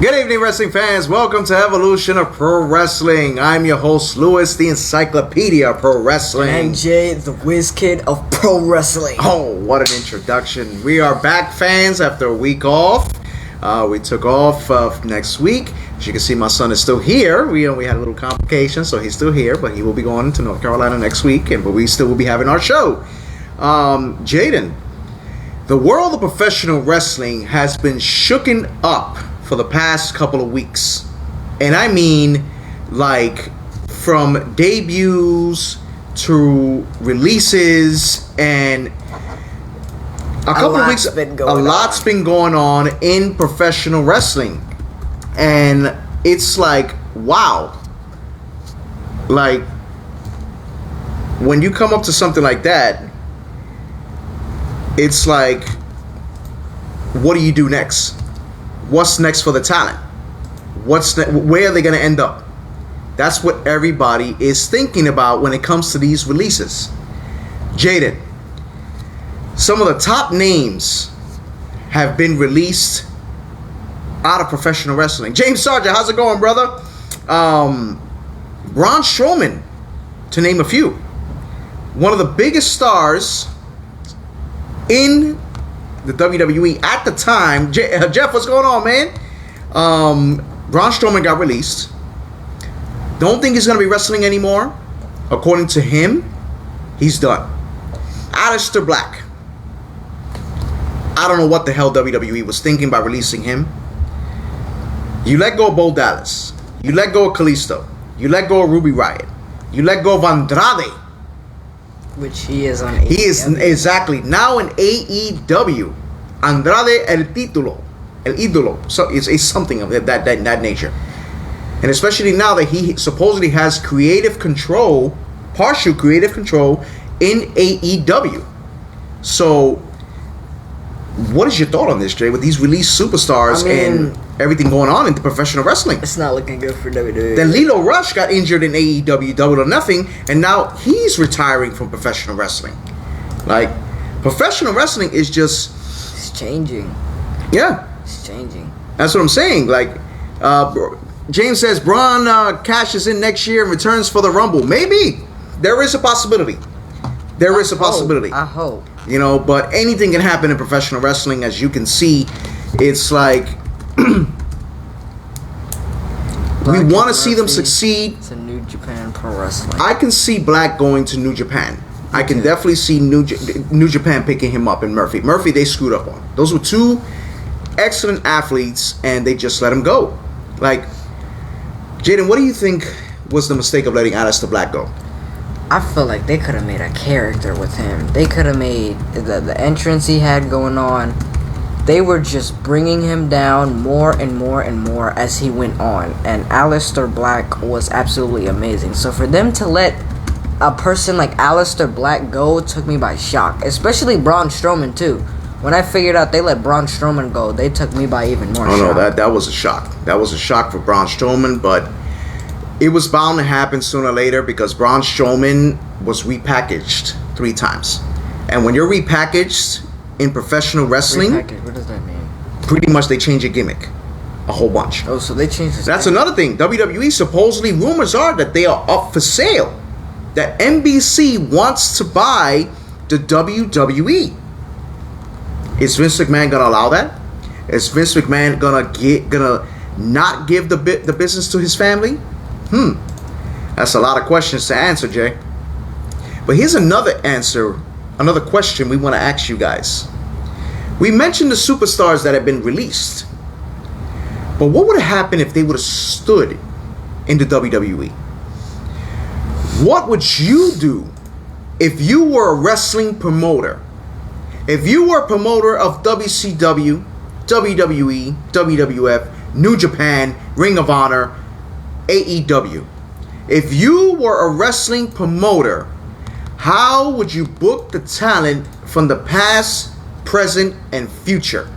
Good evening, wrestling fans. Welcome to Evolution of Pro Wrestling. I'm your host, Louis, the Encyclopedia of Pro Wrestling. And Jay, the Whiz Kid of Pro Wrestling. Oh, what an introduction. We are back, fans, after a week off. We took off next week. As you can see, my son is still here. We had a little complication, so he's still here, but he will be going to North Carolina next week, but we still will be having our show. Jaden, the world of professional wrestling has been shooken up for the past couple of weeks. And I mean, like, from debuts to releases, and a couple of weeks, a lot's been going on in professional wrestling. And it's like, wow. Like, when you come up to something like that, it's like, what do you do next? What's next for the talent? Where are they going to end up? That's what everybody is thinking about when it comes to these releases. Jaden, some of the top names have been released out of professional wrestling. James Sargent, how's it going, brother? Braun Strowman, to name a few. One of the biggest stars in the WWE at the time. Jeff, what's going on, man? Braun Strowman got released. Don't think he's going to be wrestling anymore. According to him, he's done. Aleister Black. I don't know what the hell WWE was thinking by releasing him. You let go of Bo Dallas. You let go of Kalisto. You let go of Ruby Riott. You let go of Andrade. Which he is on AEW. He is exactly now in AEW. Andrade el ídolo. So it's something of that nature. And especially now that he supposedly has creative control, partial creative control in AEW. So, what is your thought on this, Jay, with these released superstars and everything going on in the professional wrestling? It's not looking good for WWE. Then Lilo Rush got injured in AEW, Double or Nothing, and now he's retiring from professional wrestling. Like, professional wrestling is just... It's changing. Yeah. It's changing. That's what I'm saying. Like, James says Braun cashes in next year and returns for the Rumble. Maybe. There is a possibility. I hope. You know, but anything can happen in professional wrestling. As you can see, it's like we want to see them succeed. To New Japan Pro Wrestling. I can see Black going to New Japan. I can definitely see New Japan picking him up, and Murphy. Murphy, they screwed up on. Those were two excellent athletes, and they just let him go. Like, Jaden, what do you think was the mistake of letting Aleister Black go? I feel like they could have made a character with him. They could have made the entrance he had going on. They were just bringing him down more and more and more as he went on. And Aleister Black was absolutely amazing. So for them to let a person like Aleister Black go took me by shock. Especially Braun Strowman too. When I figured out they let Braun Strowman go, they took me by even more shock. Oh no, that was a shock. That was a shock for Braun Strowman, but it was bound to happen sooner or later because Braun Strowman was repackaged 3 times. And when you're repackaged in professional wrestling... Repackaged, what does that mean? Pretty much they change your gimmick. A whole bunch. Oh, so they changed his That's another thing. WWE, supposedly, rumors are that they are up for sale. That NBC wants to buy the WWE. Is Vince McMahon going to allow that? Is Vince McMahon gonna not give the business to his family? That's a lot of questions to answer, Jay. But here's another question we want to ask you guys. We mentioned the superstars that have been released. But what would have happened if they would have stood in the WWE? What would you do if you were a wrestling promoter? If you were a promoter of WCW, WWE, WWF, New Japan, Ring of Honor, AEW. If you were a wrestling promoter, how would you book the talent from the past, present, and future?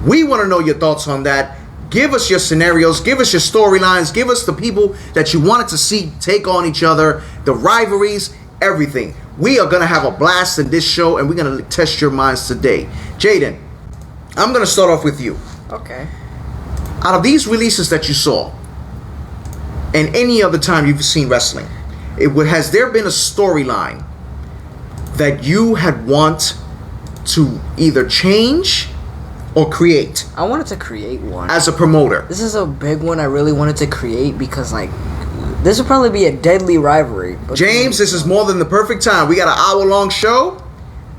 We want to know your thoughts on that. Give us your scenarios. Give us your storylines. Give us the people that you wanted to see take on each other, the rivalries, everything. We are going to have a blast in this show, and we're going to test your minds today. Jaden, I'm going to start off with you. Okay. Out of these releases that you saw, and any other time you've seen wrestling, has there been a storyline that you had want to either change or create I wanted to create one. as a promoter? This is a big one I really wanted to create because, like, this would probably be a deadly rivalry. James, this is more than the perfect time. We got an hour-long show.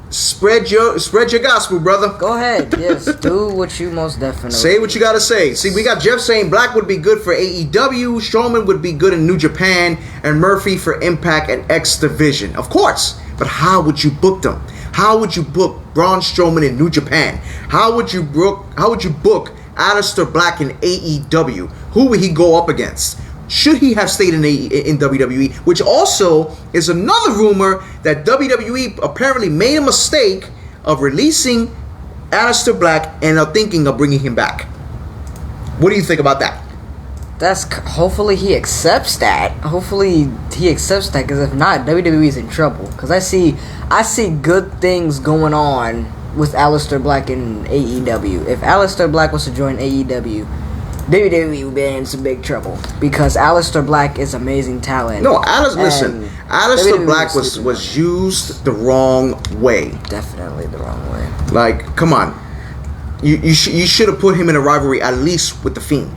Spread your gospel, brother. Go ahead, yes, do what you most definitely. Say what you gotta say. See, we got Jeff saying Black would be good for AEW, Strowman would be good in New Japan, and Murphy for Impact and X Division. Of course, but how would you book them? How would you book Braun Strowman in New Japan? How would you book Aleister Black in AEW? Who would he go up against? Should he have stayed in WWE? Which also is another rumor that WWE apparently made a mistake of releasing Aleister Black and are thinking of bringing him back. What do you think about that? Hopefully he accepts that. Hopefully he accepts that, because if not, WWE is in trouble. Because I see good things going on with Aleister Black in AEW. If Aleister Black was to join AEW, WWE would be in some big trouble, because Aleister Black is amazing talent. No, Aleister WWE Black was used the wrong way. Definitely the wrong way. Like, come on, you should have put him in a rivalry at least with the Fiend.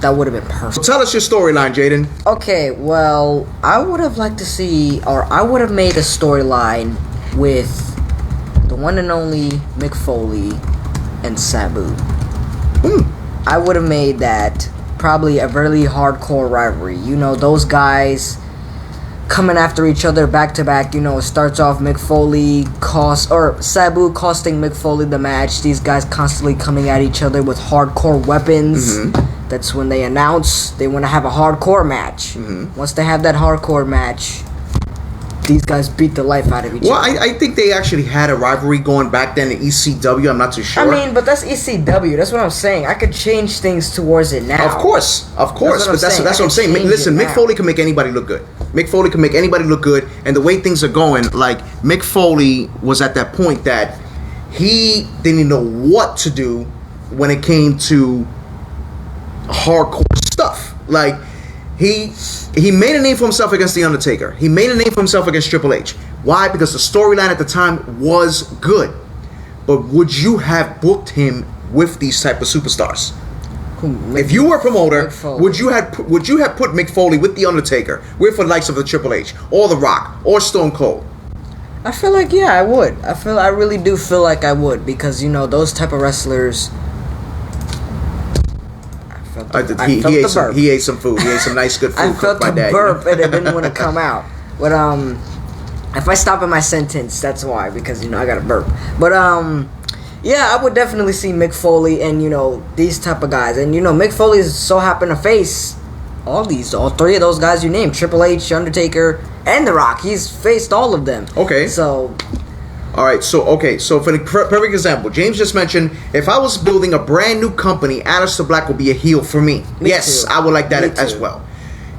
That would have been perfect. So tell us your storyline, Jaden. Okay, well, I would have liked to see, or I would have made a storyline with the one and only Mick Foley and Sabu. I would have made that probably a really hardcore rivalry. You know, those guys coming after each other back to back. You know, it starts off Mick Foley Sabu costing Mick Foley the match. These guys constantly coming at each other with hardcore weapons. That's when they announce they want to have a hardcore match. Once they have that hardcore match, these guys beat the life out of each other. Well, I think they actually had a rivalry going back then in ECW. I'm not too sure. I mean, but that's ECW. That's what I'm saying. I could change things towards it now. Of course. But that's what I'm saying. Listen, Mick Foley can make anybody look good. Mick Foley can make anybody look good, and the way things are going, like, Mick Foley was at that point that he didn't know what to do when it came to hardcore stuff. Like, he made a name for himself against The Undertaker. He made a name for himself against Triple H. Why? Because the storyline at the time was good. But would you have booked him with these type of superstars? If you were a promoter, would you have put Mick Foley with The Undertaker, with the likes of the Triple H, or The Rock, or Stone Cold? I feel like, yeah, I would. I really do feel like I would, because, you know, those type of wrestlers. He ate some food. He ate some nice good food. I felt the burp and it didn't want to come out. But if I stop in my sentence, that's why, because, you know, I got a burp. But yeah, I would definitely see Mick Foley and, you know, these type of guys. And, you know, Mick Foley is so happen to face all three of those guys you named: Triple H, Undertaker, and The Rock. He's faced all of them. Okay. So. All right, so for the perfect example, James just mentioned, if I was building a brand new company, Aleister Black would be a heel for me. Yes, too. I would like that as well.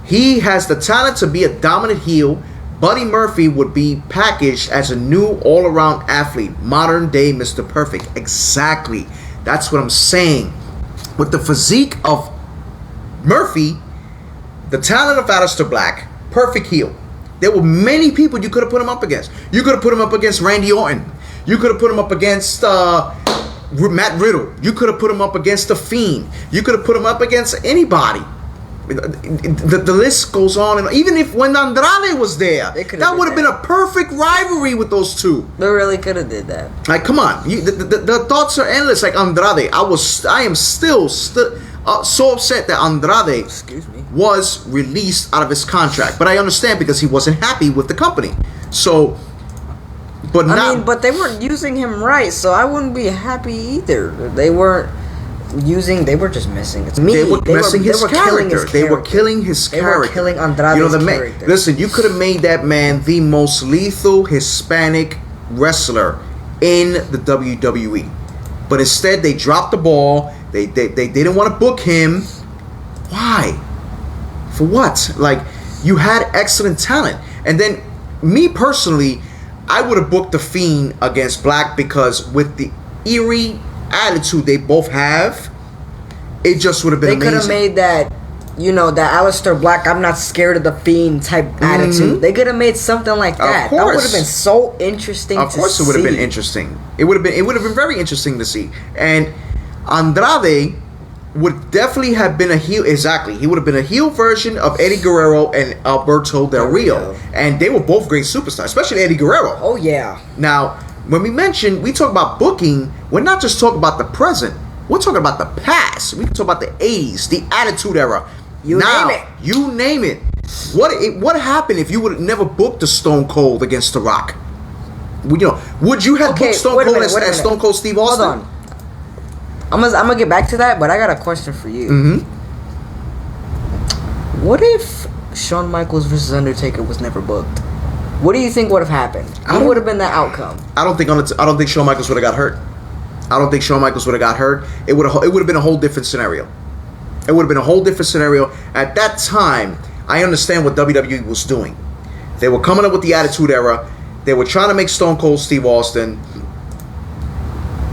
He has the talent to be a dominant heel. Buddy Murphy would be packaged as a new all-around athlete, modern day Mr. Perfect. Exactly. That's what I'm saying. With the physique of Murphy, the talent of Aleister Black, perfect heel. There were many people you could have put him up against. You could have put him up against Randy Orton. You could have put him up against Matt Riddle. You could have put him up against The Fiend. You could have put him up against anybody. The list goes on. And even when Andrade was there, that would have been a perfect rivalry with those two. They really could have did that. Like, come on. The thoughts are endless. Like, Andrade. I am still so upset that Andrade was released out of his contract, but I understand because he wasn't happy with the company. So, but they weren't using him right, so I wouldn't be happy either. They weren't using. They were just missing. They were missing his character. They were killing his character. They were killing Andrade's character. Listen, you could have made that man the most lethal Hispanic wrestler in the WWE, but instead they dropped the ball. They didn't want to book him. Why? For what? Like, you had excellent talent. And then, me personally, I would have booked The Fiend against Black, because with the eerie attitude they both have, it just would have been They could amazing. have made that, that Aleister Black, I'm not scared of the Fiend type attitude. They could have made something like that. That would have been so interesting Of course, it would have been interesting. It would have been very interesting to see. And Andrade would definitely have been a heel. Exactly, he would have been a heel version of Eddie Guerrero and Alberto Del Rio, and they were both great superstars, especially Eddie Guerrero. Oh yeah. Now, when we talk about booking, we're not just talking about the present. We're talking about the past. We can talk about the 80s, the Attitude Era. You name it. What happened if you would have never booked a Stone Cold against The Rock? Would you have booked Stone Cold as Stone Cold Steve Austin? Hold on. I'm gonna get back to that, but I got a question for you. What if Shawn Michaels versus Undertaker was never booked? What do you think would have happened? What would have been the outcome? I don't think Shawn Michaels would have got hurt. It would have been a whole different scenario. It would have been a whole different scenario. At that time, I understand what WWE was doing. They were coming up with the Attitude Era. They were trying to make Stone Cold Steve Austin.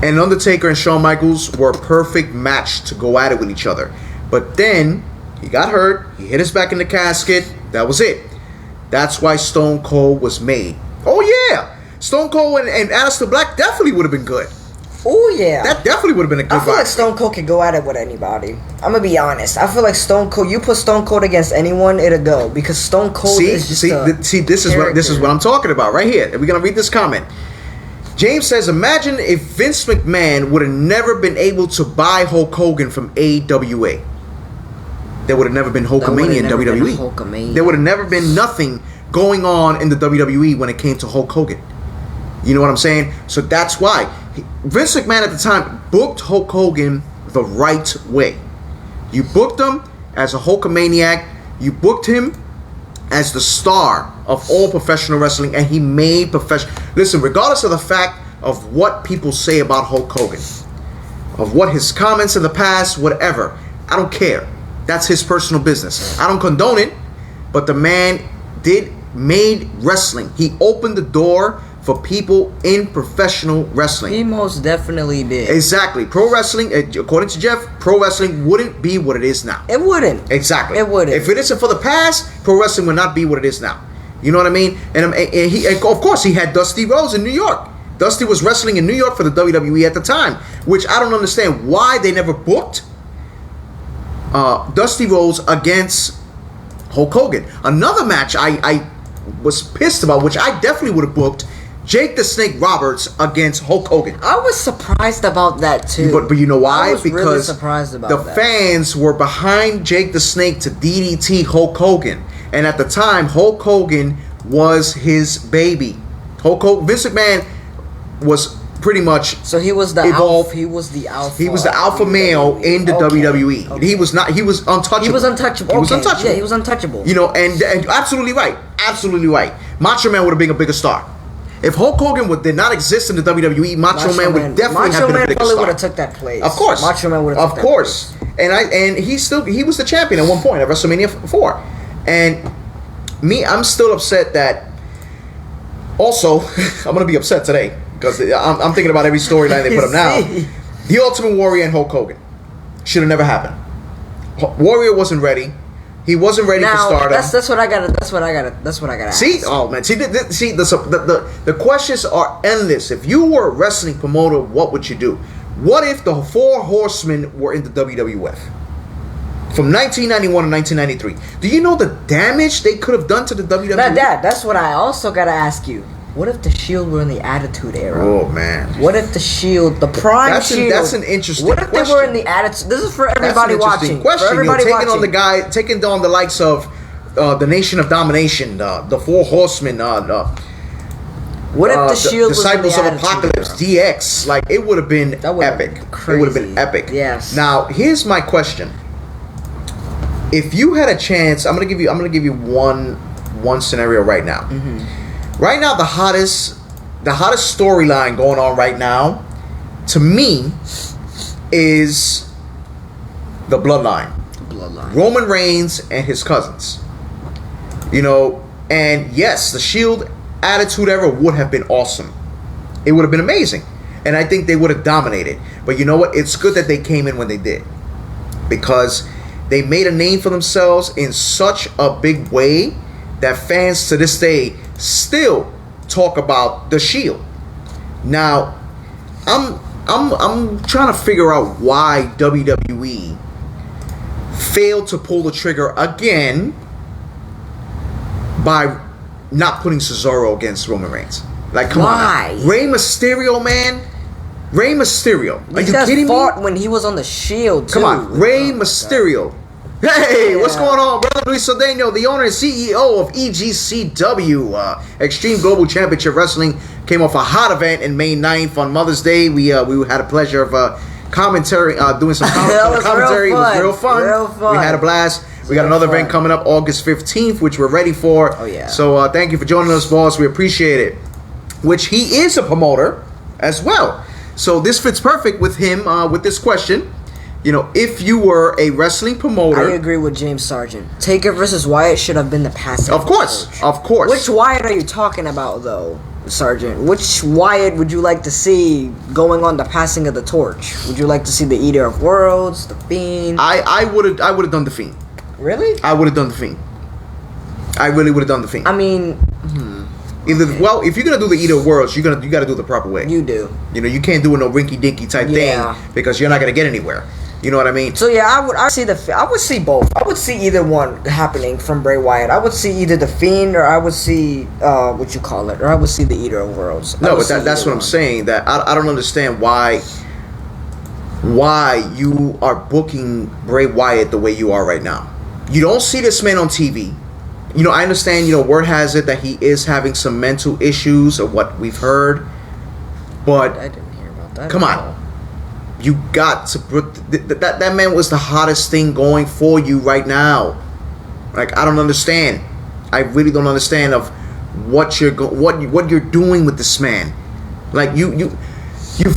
And Undertaker and Shawn Michaels were a perfect match to go at it with each other. But then, he got hurt. He hit his back in the casket. That was it. That's why Stone Cold was made. Oh, yeah. Stone Cold and Aleister Black definitely would have been good. Oh, yeah. That definitely would have been a good I feel like Stone Cold could go at it with anybody. I'm going to be honest. I feel like Stone Cold, you put Stone Cold against anyone, it'll go. Because Stone Cold is just this is what I'm talking about right here. We're going to read this comment. James says, imagine if Vince McMahon would have never been able to buy Hulk Hogan from AWA. There would have never been Hulkamania in WWE. There would have never been nothing going on in the WWE when it came to Hulk Hogan. You know what I'm saying? So that's why Vince McMahon at the time booked Hulk Hogan the right way. You booked him as a Hulkamaniac. You booked him as the star of all professional wrestling, and he made professional. Listen, regardless of the fact of what people say about Hulk Hogan, of what his comments in the past, whatever, I don't care. That's his personal business. I don't condone it, but the man made wrestling. He opened the door for people in professional wrestling. He most definitely did. Exactly. Pro wrestling, according to Jeff, pro wrestling wouldn't be what it is now. It wouldn't. Exactly. It wouldn't. If it isn't for the past, pro wrestling would not be what it is now. You know what I mean? And of course, he had Dusty Rhodes in New York. Dusty was wrestling in New York for the WWE at the time, which I don't understand why they never booked Dusty Rhodes against Hulk Hogan. Another match I was pissed about, which I definitely would have booked, Jake the Snake Roberts against Hulk Hogan. I was surprised about that too. But you know why? I was because really surprised about the fans were behind Jake the Snake to DDT Hulk Hogan. And at the time, Hulk Hogan was his baby. Vince McMahon was pretty much he was the evolved. He was the alpha. He was the alpha male in the WWE. Okay. He was untouchable. He was untouchable. He was untouchable. Yeah, he was untouchable. You know, and absolutely right. Absolutely right. Macho Man would have been a bigger star. If Hulk Hogan did not exist in the WWE, Macho Man would definitely have been a bigger star. Macho Man probably would have took that place. Of course. Macho Man would have took that place. Of course. And he was the champion at one point at WrestleMania 4. And I'm still upset that. Also, I'm gonna be upset today because I'm thinking about every storyline they put up now. The Ultimate Warrior and Hulk Hogan should have never happened. Warrior wasn't ready. He wasn't ready for Stardom. That's what I gotta. See, ask. Oh man, the questions are endless. If you were a wrestling promoter, what would you do? What if the Four Horsemen were in the WWF from 1991 to 1993? Do you know the damage they could have done to the WWE? That's what I also gotta ask you. What if the Shield were in the Attitude Era? Oh man. What if the Shield, the Prime Shield? That's an interesting question. What if question. they were in the Attitude? This is for everybody watching. Question. For everybody watching. Taking on the likes of the Nation of Domination, the Four Horsemen. What if the Shield was Disciples in the of Apocalypse, DX? Like it would have been epic. It would have been epic. Yes. Now here's my question. If you had a chance, I'm gonna give you one scenario right now. Mm-hmm. Right now, the hottest storyline going on right now, to me, is the Bloodline. Roman Reigns and his cousins. You know, and yes, the Shield Attitude Era would have been awesome. It would have been amazing. And I think they would have dominated. But you know what? It's good that they came in when they did. because they made a name for themselves in such a big way that fans to this day still talk about the Shield. Now, I'm trying to figure out why WWE failed to pull the trigger again by not putting Cesaro against Roman Reigns. Like, come Why? on. Rey Mysterio, man. Rey Mysterio. Are These you guys kidding me? fought when he was on the Shield, too. Come on. Rey Oh, my Mysterio. Hey, Yeah. what's going on, brother? Luis Cedeno, the owner and CEO of EGCW, Extreme Global Championship Wrestling, came off a hot event in May 9th on Mother's Day. We had a pleasure of commentary, doing some That was commentary. real It was fun. real fun. Real fun. We had a blast. We got Real another fun. event coming up August 15th, which we're ready for. Oh, yeah. So thank you for joining us, boss. We appreciate it. Which he is a promoter as well. So this fits perfect with him with this question. You know, if you were a wrestling promoter, I agree with James Sargent. Taker versus Wyatt should have been the passing. of course, torch. of course. Which Wyatt are you talking about, though, Sargent? Which Wyatt would you like to see going on the passing of the torch? Would you like to see the Eater of Worlds, the Fiend? I would have done the Fiend. Really? I would have done the Fiend. I really would have done the Fiend. I mean, Well, if you're gonna do the Eater of Worlds, you got to do it the proper way. you do. You know, you can't do it no rinky dinky type Yeah. thing because you're not gonna get anywhere. You know what I mean? So yeah, I would see both. I would see either one happening from Bray Wyatt. I would see either the Fiend or I would see what you call it, or I would see the Eater of Worlds. I No, would but see that's either what I'm one. saying. That I don't understand why you are booking Bray Wyatt the way you are right now. You don't see this man on TV. You know, I understand. You know, word has it that he is having some mental issues, of what we've heard. But I didn't hear about that. come at on, all. you got to put that man was the hottest thing going for you right now. Like, I don't understand. I really don't understand of what what you're doing with this man. Like you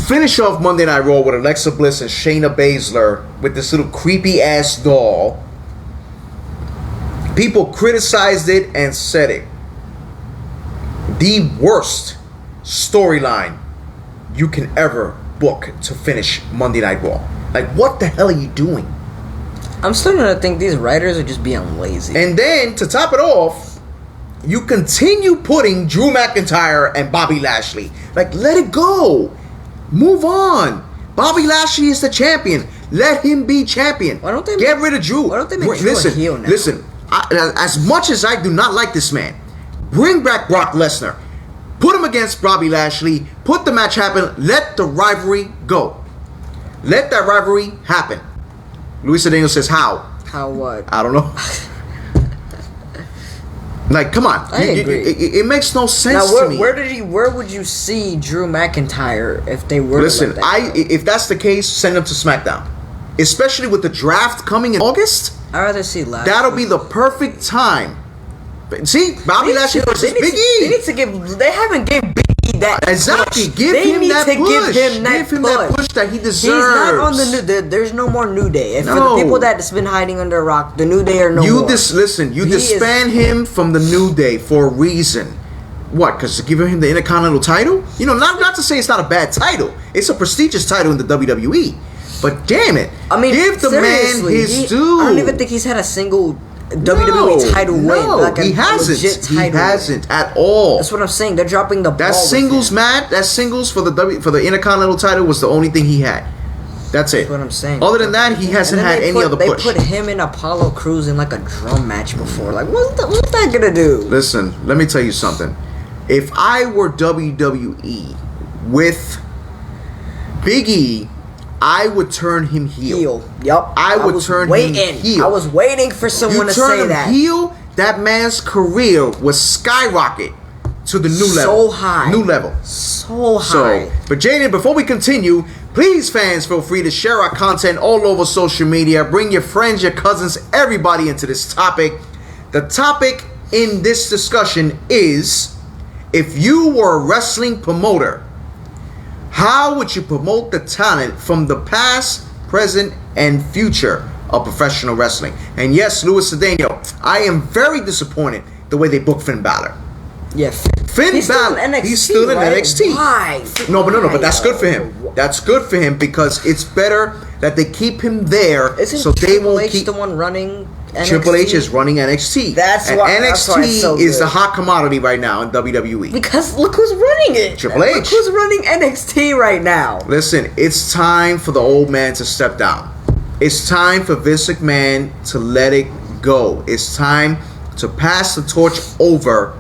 finish off Monday Night Raw with Alexa Bliss and Shayna Baszler with this little creepy ass doll. People criticized it and said it. The worst storyline you can ever book to finish Monday Night Raw. Like, what the hell are you doing? I'm starting to think these writers are just being lazy. And then, to top it off, you continue putting Drew McIntyre and Bobby Lashley. Like, let it go. Move on. Bobby Lashley is the champion. Let him be champion. Why don't they get make- rid of Drew? why don't they make Drew a heel now? Listen. As much as I do not like this man, bring back Brock Lesnar. Put him against Bobby Lashley. Put the match happen. Let the rivalry go. Let that rivalry happen. Luis Cedeno says, how? How what? I don't know. Like, come on. I agree. It makes no sense Now, to me. where would you see Drew McIntyre if they were? Listen, to let that go? if that's the case, send him to SmackDown. Especially with the draft coming in August. I'd rather see Lashley. That'll be the perfect time. See, Bobby Lashley versus Big E. They need to give. They haven't given Big E that Exactly. push. Give They him need that to push. Give him that push that he deserves. He's not on the new. There's no more New Day. And for No. the people that's been hiding under a rock, the New Day are no more. Listen. You He is- disband him from the New Day for a reason. What? Because to give him the Intercontinental title? You know, not to say it's not a bad title. It's a prestigious title in the WWE. But damn it, I mean, give the man seriously, his due. I don't even think he's had a single WWE title win. Like a he hasn't. legit He title win. hasn't at all. That's what I'm saying. They're dropping the ball. That with singles him. match, that singles for the Intercontinental title was the only thing he had. That's it. That's what I'm saying. Other than that, he hasn't And then had they any other push. They put him and Apollo Crews in like a drum match before. Like, what's that gonna do? Listen, let me tell you something. If I were WWE with Big E, I would turn him heel. Yup. I would was turn him waiting. heel. I was waiting for someone You to turn say him that. heel, that man's career would skyrocket to the new level. So high. New level. So high. So, but Jaden, before we continue, please, fans, feel free to share our content all over social media. Bring your friends, your cousins, everybody into this topic. The topic in this discussion is, if you were a wrestling promoter, how would you promote the talent from the past, present, and future of professional wrestling? And yes, Luis Cedeno, I am very disappointed the way they booked Finn Balor. Yeah. Finn He's still Balor, in NXT, he's still in right? NXT. Why? No, but Why, that's good for him. though? That's good for him because it's better that they keep him there Isn't so they Triple won't H keep. the one running NXT? Triple H is running NXT. That's and why- NXT that's why it's so is good. the hot commodity right now in WWE. Because look who's running it. Triple H. Look who's running NXT right now. Listen, it's time for the old man to step down. It's time for Vince McMahon to let it go. It's time to pass the torch over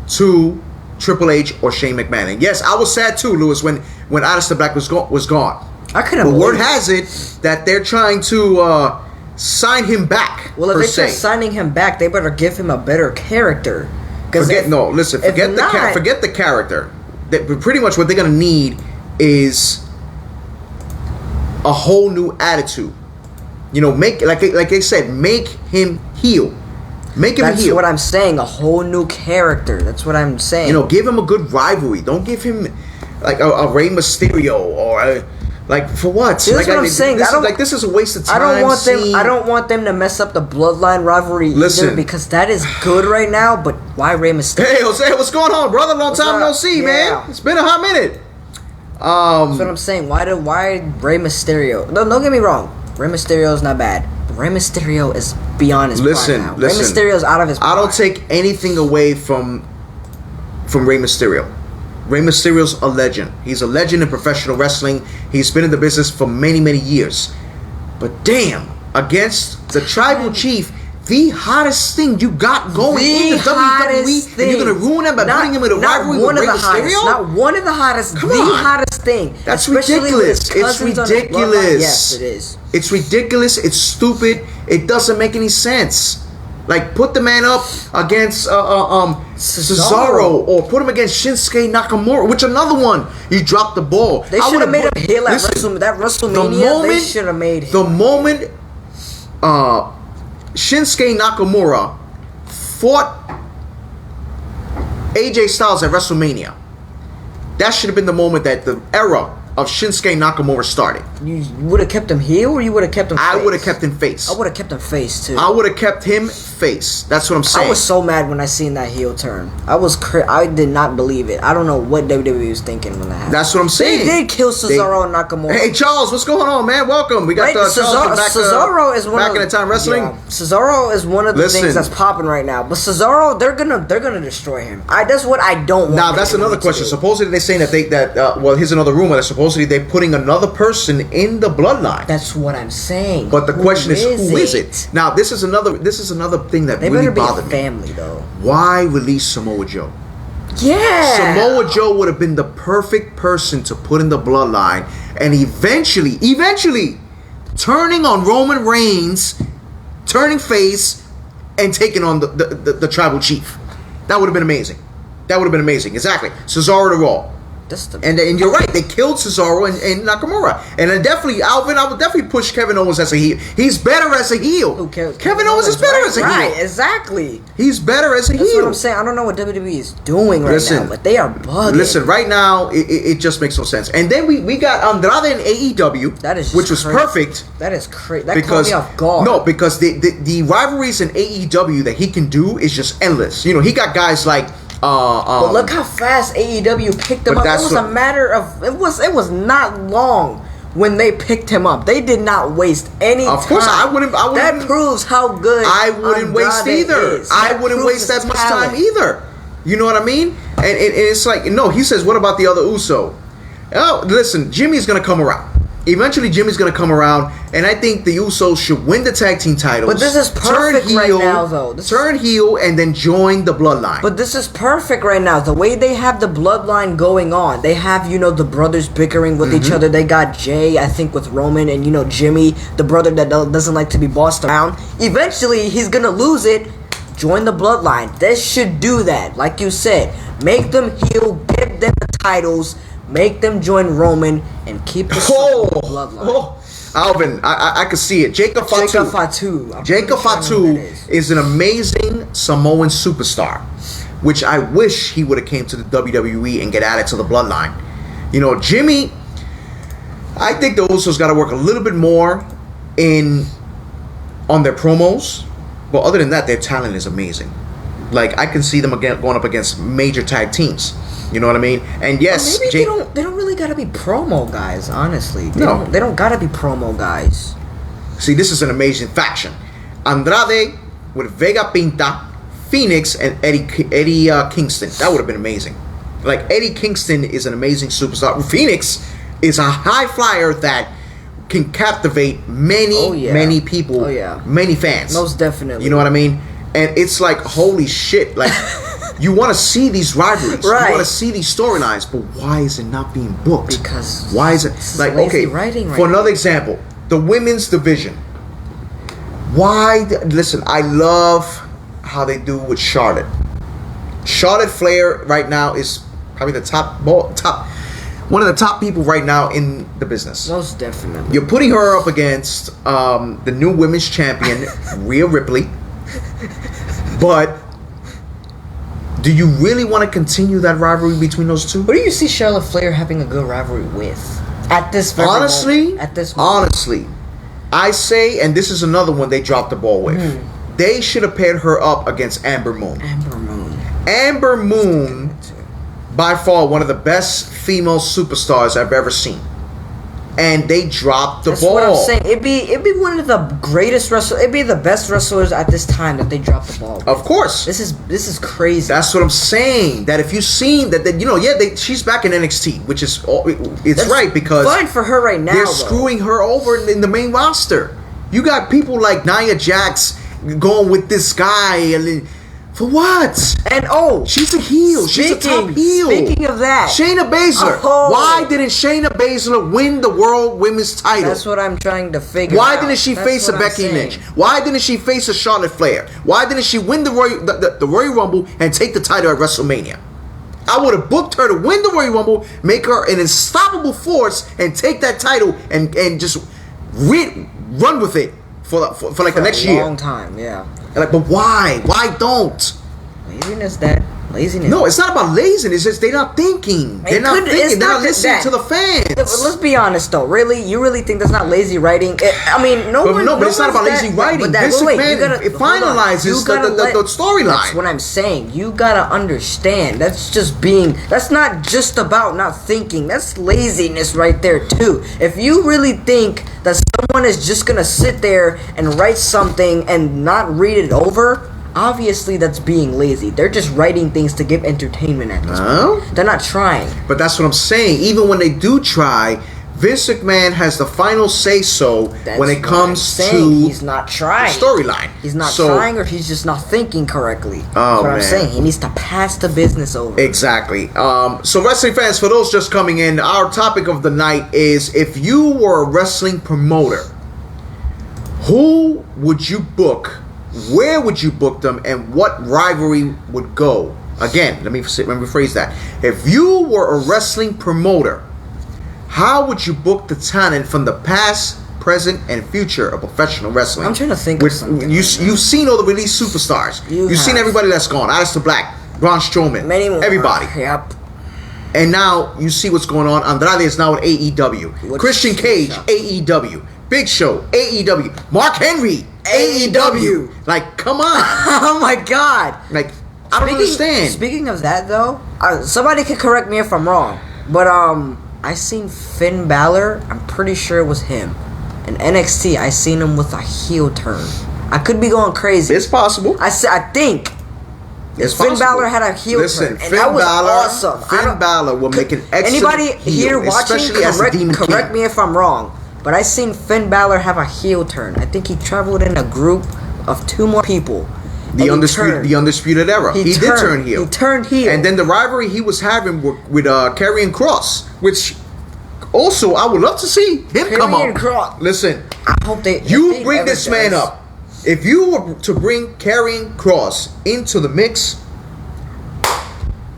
to Triple H or Shane McMahon. And yes, I was sad too, Lewis, when Aleister Black was gone. I couldn't But believe word it. has it that they're trying to sign him back. Well, if per they se. start signing him back, they better give him a better character. 'Cause Forget if- no. Listen, if forget not- forget the character. That pretty much what they're gonna need is a whole new attitude. You know, make like I said, make him heel. Make him That's heel. what I'm saying. A whole new character. That's what I'm saying. You know, give him a good rivalry. Don't give him like a Rey Mysterio or like for what? That's like, what I'm saying. This I don't- this is a waste of I time. don't want them. seeing- I don't want them to mess up the bloodline rivalry Listen. either because that is good right now. But why Rey Mysterio? Hey Jose, what's going on, brother? Long time no up? see, Yeah. man. It's been a hot minute. That's what I'm saying. Why Rey Mysterio? No, don't get me wrong. Rey Mysterio is not bad. But Rey Mysterio is beyond his Listen, prime now. listen. Rey Mysterio is out of his prime. I don't take anything away from Rey Mysterio. Rey Mysterio's a legend. He's a legend in professional wrestling. He's been in the business for many, many years. But damn, against the tribal chief, the hottest thing you got going in the WWE, and you're gonna ruin it by putting him in a rivalry with Rey Mysterio? Not one of the hottest. Come the on. hottest thing. That's Especially with his ridiculous. It's cousins on the bloodline. ridiculous. Yes, it is. It's ridiculous. It's stupid. It doesn't make any sense. Like put the man up against Cesaro, or put him against Shinsuke Nakamura, which another one you dropped the ball. They I should have would've made him put- heel at listen, WrestleMania. They should have made him. the moment Shinsuke Nakamura fought AJ Styles at WrestleMania, that should have been the moment that the era of Shinsuke Nakamura started. You would have kept him heel, or you would have kept him. I face? would have kept him face. I would have kept him face too. I would have kept him face. That's what I'm saying. I was so mad when I seen that heel turn. I did not believe it. I don't know what WWE was thinking when that happened. That's what I'm saying. They did kill Cesaro and Nakamura. Hey Charles, what's going on, man? Welcome. We got Right, Charles from back, Cesaro is one back of in the time wrestling. Yeah, Cesaro is one of the Listen. things that's popping right now. But Cesaro, they're gonna destroy him. That's what I don't want. Now that's WWE another to question. do. Supposedly they're saying well, here's another rumor that supposedly they're putting another person in the bloodline. That's what I'm saying. But the question is, who is it? it? Now this is another thing that They really better be a bothered me. family though. Why release Samoa Joe? Yeah. Samoa Joe would have been the perfect person to put in the bloodline, and eventually turning on Roman Reigns, turning face, and taking on the tribal chief. That would have been amazing. That would have been amazing. Exactly. Cesaro to Raw. That's the And you're right, they killed Cesaro and Nakamura. And then definitely, Alvin, I would definitely push Kevin Owens as a heel. He's better as a heel. Who cares? Kevin Owens is better right, as a right, heel. exactly. He's better as a That's heel. what I'm saying. I don't know what WWE is doing right now, but they are bugging. Listen, right now, it just makes no sense. And then we got Andrade in AEW, That is just which was crazy. perfect. That is crazy. That Because caught me off guard. no, because the rivalries in AEW that he can do is just endless. You know, he got guys like But look how fast AEW picked him But up. It that's was what- a matter of it was not long when they picked him up. They did not waste any Of time. course, I wouldn't- That proves how good I wouldn't waste Andrade either. is. I That wouldn't proves waste his that much talent. time either. You know what I mean? And it's like, no, he says, what about the other Uso? Oh, listen, Jimmy's going to come around. Eventually, Jimmy's going to come around, and I think the Usos should win the tag team titles. But this is perfect right now, though. Turn heel and then join the bloodline. But this is perfect right now. The way they have the bloodline going on, they have, the brothers bickering with each other. They got Jay, I think, with Roman, and, Jimmy, the brother that doesn't like to be bossed around. Eventually, he's going to lose it. Join the bloodline. This should do that. Like you said, make them heel, give them the titles, make them join Roman, and keep the bloodline. Alvin, I could see it. Jacob Fatu. Jacob Fatu. I'm Jacob pretty sure I know who Fatu that is an amazing Samoan superstar, which I wish he would have came to the WWE and get added to the bloodline. Jimmy, I think the Usos got to work a little bit more on their promos, but other than that, their talent is amazing. Like, I can see them again going up against major tag teams. You know what I mean? And yes, Maybe they don't really gotta be promo guys. Honestly, No. they don't gotta be promo guys. See, this is an amazing faction. Andrade with Vega Pinta, Phoenix, and Eddie Kingston. That would have been amazing. Like, Eddie Kingston is an amazing superstar. Phoenix is a high flyer that can captivate many people, many fans. Most definitely. You know what I mean? And it's like, holy shit. Like, you want to see these rivalries. Right. You want to see these storylines. But why is it not being booked? Because why is it? Like, okay, writing for another example, the women's division. Why? Listen, I love how they do with Charlotte. Charlotte Flair right now is probably the top one of the top people right now in the business. Most definitely. You're putting her up against the new women's champion, Rhea Ripley. But do you really want to continue that rivalry between those two? Who do you see Charlotte Flair having a good rivalry with at this very moment? At this moment? Honestly, I say, and this is another one they dropped the ball with. They should have paired her up against Amber Moon. Amber Moon, by far one of the best female superstars I've ever seen. And they dropped the ball. That's what I'm saying. It'd be one of the greatest wrestlers. It'd be the best wrestlers at this time that they dropped the ball with. Of course. This is crazy. That's what I'm saying. That if you've seen that you know, she's back in NXT, which is that's right, because fine for her right now. They're screwing her over in the main roster. You got people like Nia Jax going with this guy, and for what? And she's a heel. She's a top heel. Speaking of that, Shayna Baszler. Why didn't Shayna Baszler win the World Women's title? That's what I'm trying to figure out. Why didn't she face a Becky Lynch? Why didn't she face a Charlotte Flair? Why didn't she win the Royal Rumble and take the title at WrestleMania? I would have booked her to win the Royal Rumble, make her an unstoppable force, and take that title and just run with it for like the next year. Long time, yeah. Like, but why? Why don't? Laziness. No, it's not about laziness. It's they're not thinking. They're not thinking. They're not listening to the fans. Let's be honest, though. Really, you really think that's not lazy writing? I mean, but it's not about lazy writing. Vince McMahon finalizes the storyline. That's what I'm saying. You gotta understand. That's not just about not thinking. That's laziness right there too. If you really think that someone is just gonna sit there and write something and not read it over, obviously that's being lazy. They're just writing things to give entertainment at this point. They're not trying. But that's what I'm saying. Even when they do try, Vince McMahon has the final say-so when it comes to he's not trying. Storyline. He's not trying, or he's just not thinking correctly. That's what I'm saying. He needs to pass the business over. Exactly. So wrestling fans, for those just coming in, our topic of the night is, if you were a wrestling promoter, who would you book? Where would you book them, and what rivalry would go? Again, let me rephrase that. If you were a wrestling promoter, how would you book the talent from the past, present, and future of professional wrestling? I'm trying to think of something. You've seen all the released superstars. You've seen everybody that's gone. Aleister Black, Braun Strowman, many more. Everybody. Yep. And now you see what's going on. Andrade is now at AEW. Christian Cage, AEW. Big Show, AEW. Mark Henry, AEW. Like, come on. Oh my God. Like, I don't understand. Speaking of that, though, somebody could correct me if I'm wrong, but I seen Finn Balor. I'm pretty sure it was him. In NXT, I seen him with a heel turn. I could be going crazy. It's possible. I think. Finn Balor had a heel turn, and that was awesome. Finn Balor will make an excellent Anybody heel, here watching, correct me if I'm wrong. But I seen Finn Balor have a heel turn. I think he traveled in a group of 2 more people. The Undisputed Era. He did turn heel. He turned heel. And then the rivalry he was having with Karrion Kross, which also I would love to see him come up. Kross. Listen, I hope you bring this man up. If you were to bring Karrion Kross into the mix,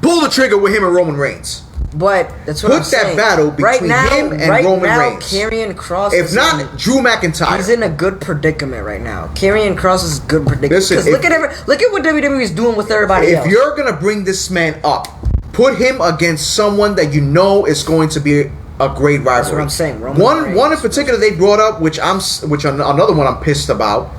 pull the trigger with him and Roman Reigns. But that's what I'm saying. Put that battle between him and Roman Reigns. Karrion Kross. If not, Drew McIntyre. He's in a good predicament right now. Karrion Kross is a good predicament. Listen, look at what WWE is doing with everybody else. If you're gonna bring this man up, put him against someone that you know is going to be a great rivalry. That's what I'm saying. One in particular they brought up, which another one I'm pissed about.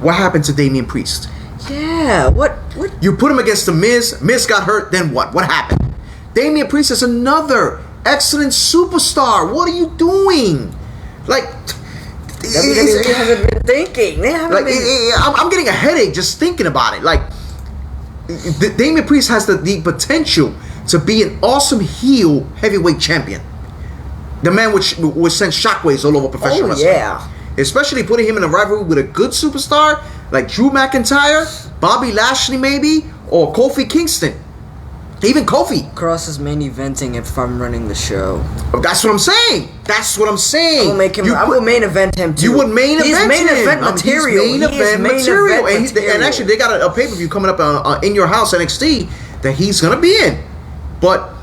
What happened to Damian Priest? Yeah. What? You put him against the Miz. Miz got hurt. Then what? What happened? Damian Priest is another excellent superstar. What are you doing? Like, WWE hasn't been thinking. They haven't like been. I'm getting a headache just thinking about it. Like, Damian Priest has the potential to be an awesome heel heavyweight champion. The man would send shockwaves all over professional wrestling. Yeah. Especially putting him in a rivalry with a good superstar like Drew McIntyre, Bobby Lashley maybe, or Kofi Kingston. Even Kofi. Cross is main eventing if I'm running the show. That's what I'm saying. That's what I'm saying. I will make him. I will main event him too. You would main He's event main him. event material. He's main event material. And actually, they got a pay-per-view coming up in your house, NXT, that he's gonna be in. But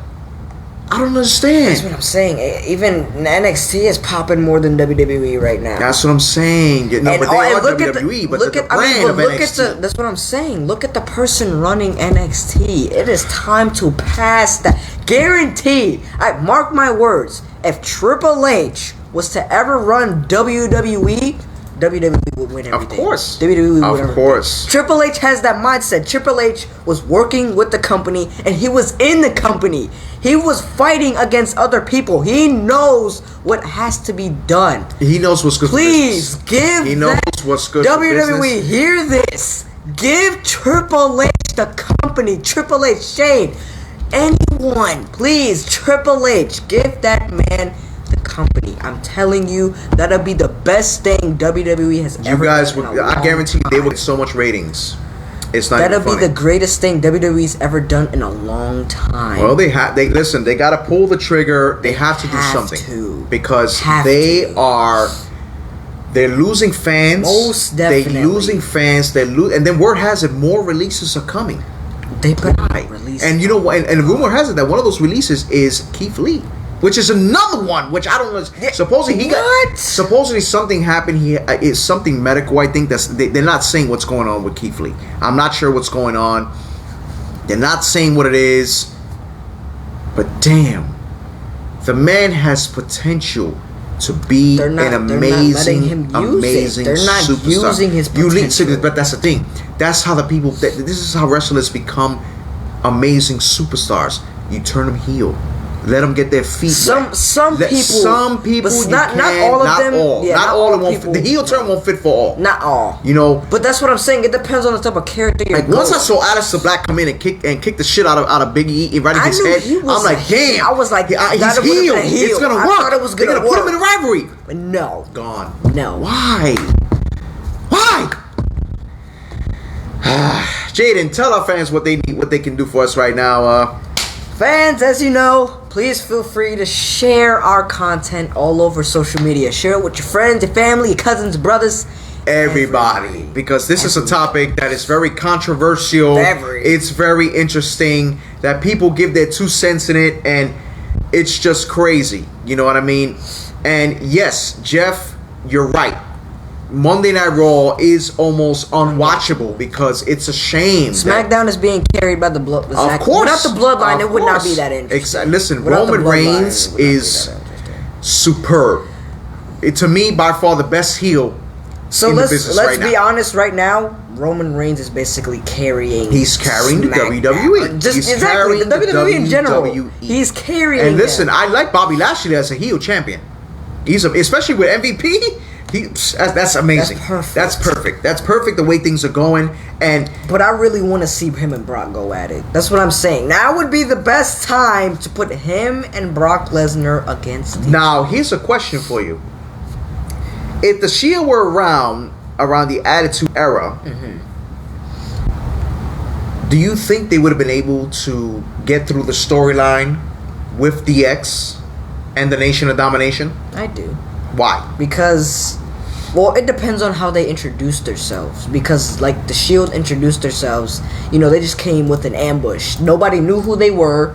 I don't understand. That's what I'm saying. Even NXT is popping more than WWE right now. That's what I'm saying. No, And but they are look WWE, but the brand but of look NXT. that's what I'm saying. Look at the person running NXT. It is time to pass that. Guarantee. Mark my words. If Triple H was to ever run WWE, WWE would win everything. Of course. WWE would win everything. Of course. Triple H has that mindset. Triple H was working with the company, and he was in the company. He was fighting against other people. He knows what has to be done. He knows what's good Please for business. give He knows what's good for WWE, business. hear this. Give Triple H the company. Triple H, Shane, anyone, please, Triple H, give that man the company. I'm telling you, that'll be the best thing WWE has You ever guys done. would, I guarantee you, they would get so much ratings. It's not That'll even be funny. the greatest thing WWE's ever done in a long time. Well, they listen. They got to pull the trigger. They have to do have something to. because Have they to. are. They're losing fans. Most They're definitely. losing fans. And then word has it more releases are coming. They better Right. release. And you know what? And rumor has it that one of those releases is Keith Lee, which is another one. Which I don't know. Supposedly What? Supposedly something happened. It's something medical. I think they're not saying what's going on with Keith Lee. I'm not sure what's going on. They're not saying what it is. But damn, the man has potential to be They're not an letting amazing, him use it. amazing They're not superstar. using his potential. But that's the thing. That's how the people. This is how wrestlers become amazing superstars. You turn them heel. Let them get their feet. Some people, but you not can, all of not them. All. Yeah, not all of them. people. The heel turn won't fit for all. Not all. You know. But that's what I'm saying. It depends on the type of character you're Like once I going. saw Aleister Black come in and kick the shit out of Big E right in I his knew head, he was I'm like, damn. I was like, he's that would've been heel. a heel. It's gonna I work. thought it was They're gonna gonna put him work. in a rivalry. But no. Gone. No. Why? Why? Jaden, tell our fans what they need, what they can do for us right now. Fans, as you know, please feel free to share our content all over social media. Share it with your friends, your family, your cousins, brothers. Everybody, because this is a topic that is very controversial. It's very interesting that people give their 2 cents in it, and it's just crazy. You know what I mean? And yes, Jeff, you're right. Monday Night Raw is almost unwatchable because it's a shame. SmackDown is being carried by the blood. Of course, without the bloodline, of it would not be course. that interesting. Exactly. Listen, Without the Roman bloodline, Reigns it would not be is that interesting. superb. To me, by far the best heel. So in the let's business be now. honest. Right now, Roman Reigns is basically carrying. He's carrying the SmackDown. WWE. Just He's exactly the carrying the WWE in general. WWE. He's carrying. And listen, them. I like Bobby Lashley as a heel champion. Especially with MVP. That's amazing. That's perfect. That's perfect. That's perfect the way things are going. And But I really want to see him and Brock go at it. That's what I'm saying. Now would be the best time to put him and Brock Lesnar against each now here's a question for you. If the Shield were around the Attitude Era, do you think they would have been able to get through the storyline with DX and the Nation of Domination? I do. Why? Because, well, it depends on how they introduce themselves. Because, like, the Shield introduced themselves, you know, they just came with an ambush. Nobody knew who they were.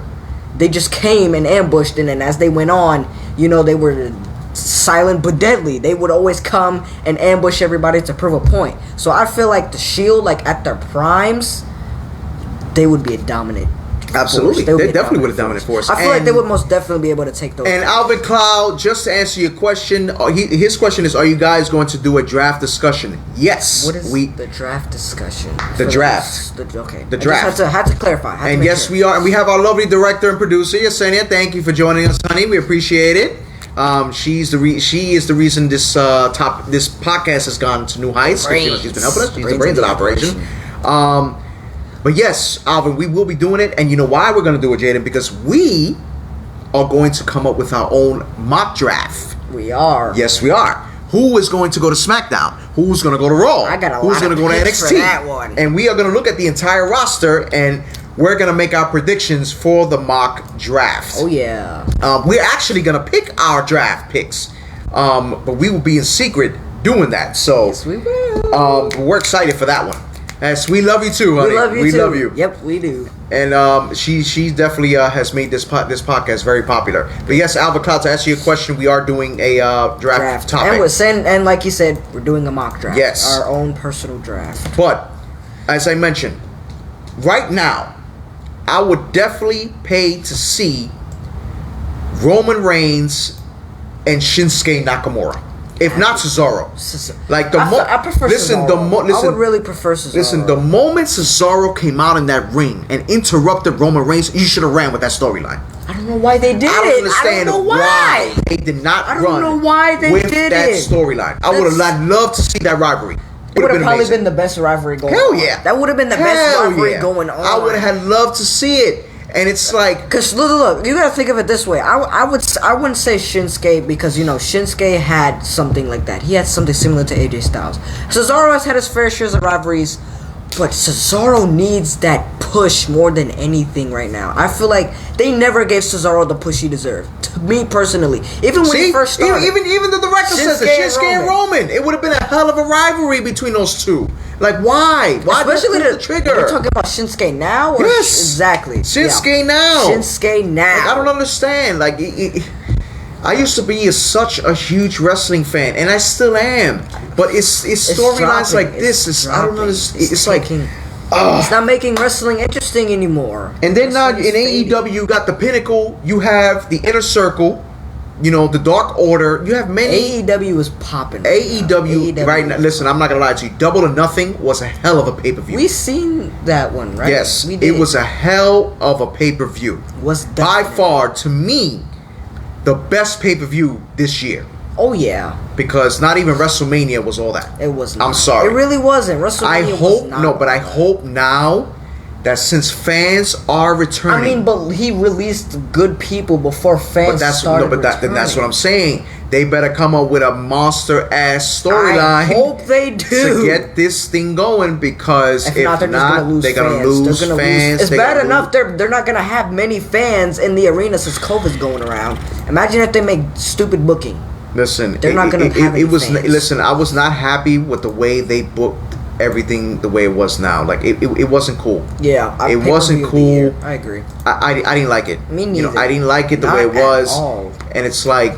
They just came and ambushed, and then as they went on, you know, they were silent but deadly. They would always come and ambush everybody to prove a point. So I feel like the Shield, like, at their primes, they would be a dominant Absolutely. They would They be a definitely would dominant have dominant force. I feel like And- they would most definitely be able to take those. And Alvin Cloud, just to answer your question, his question is: are you guys going to do a draft discussion? Yes. What is the draft discussion? The For draft. Okay. The I draft. just had to clarify. Had to And make yes, sure. we are. And we have our lovely director and producer, Yesenia. Thank you for joining us, honey. We appreciate it. She is the reason this podcast has gone to new heights. She's been helping us. She's the brains of the operation. But yes, Alvin, we will be doing it, and you know why we're going to do it, Jaden? Because we are going to come up with our own mock draft. We are. Yes, we are. Who is going to go to SmackDown? Who's going to go to Raw? I got a Who's lot going of to go to picks NXT? for that one. And we are going to look at the entire roster, and we're going to make our predictions for the mock draft. Oh yeah. We're actually going to pick our draft picks, but we will be in secret doing that. So Yes, we will. we're excited for that one. Yes, we love you too, honey. We love you we too. love you. Yep, we do. And she definitely has made this podcast very popular. But yes, Alvin Cloud, to answer your question, we are doing a draft topic. And like you said, we're doing a mock draft. Yes. Our own personal draft. But as I mentioned, right now, I would definitely pay to see Roman Reigns and Shinsuke Nakamura. If not Cesaro. Like I prefer listen, Cesaro. I would really prefer Cesaro. Listen, the moment Cesaro came out in that ring and interrupted Roman Reigns, you should have ran with that storyline. I don't know why they did it. I don't understand I don't know why. they did not I don't run know why they with did that it. storyline. I would have loved to see that rivalry. It would have probably been the best rivalry going on. Hell yeah. That would have been the best rivalry going on. I would have loved to see it. And it's like, cause look, you gotta think of it this way. I wouldn't say Shinsuke because Shinsuke had something like that. He had something similar to AJ Styles. Cesaro has had his fair shares of rivalries, but Cesaro needs that push more than anything right now. I feel like they never gave Cesaro the push he deserved. To me personally, even when he first started, even the director says that Shinsuke and Roman, it would have been a hell of a rivalry between those two. Like, why? Why especially the trigger? You're talking about Shinsuke now, or yes, exactly Shinsuke now. Shinsuke now. Like, I don't understand. Like, I used to be such a huge wrestling fan, and I still am. But it's storylines like this. I don't know. It's like. It's not making wrestling interesting anymore. And then now in AEW, you got the Pinnacle, you have the Inner Circle, the Dark Order. You have many. AEW is popping. AEW right now. Listen, I'm not gonna lie to you. Double or Nothing was a hell of a pay-per-view. We seen that one, right? Yes, we did. it was a hell of a pay-per-view. Was by far, to me, the best pay-per-view this year. Oh yeah. Because not even WrestleMania was all that. It was not. I'm sorry. It really wasn't. WrestleMania but I hope now that since fans are returning. I mean, but he released good people before fans started returning. That's what I'm saying. They better come up with a monster ass storyline. I hope they do to get this thing going, because if not, they're gonna lose fans. It's bad enough they're not gonna have many fans in the arena since COVID's going around. Imagine if they make stupid booking. Listen, they're not gonna have any fans. Listen, I was not happy with the way they booked everything the way it was now. Like it wasn't cool. Yeah, it wasn't cool. I agree. I didn't like it. Me neither. I didn't like it the way it was. And it's like,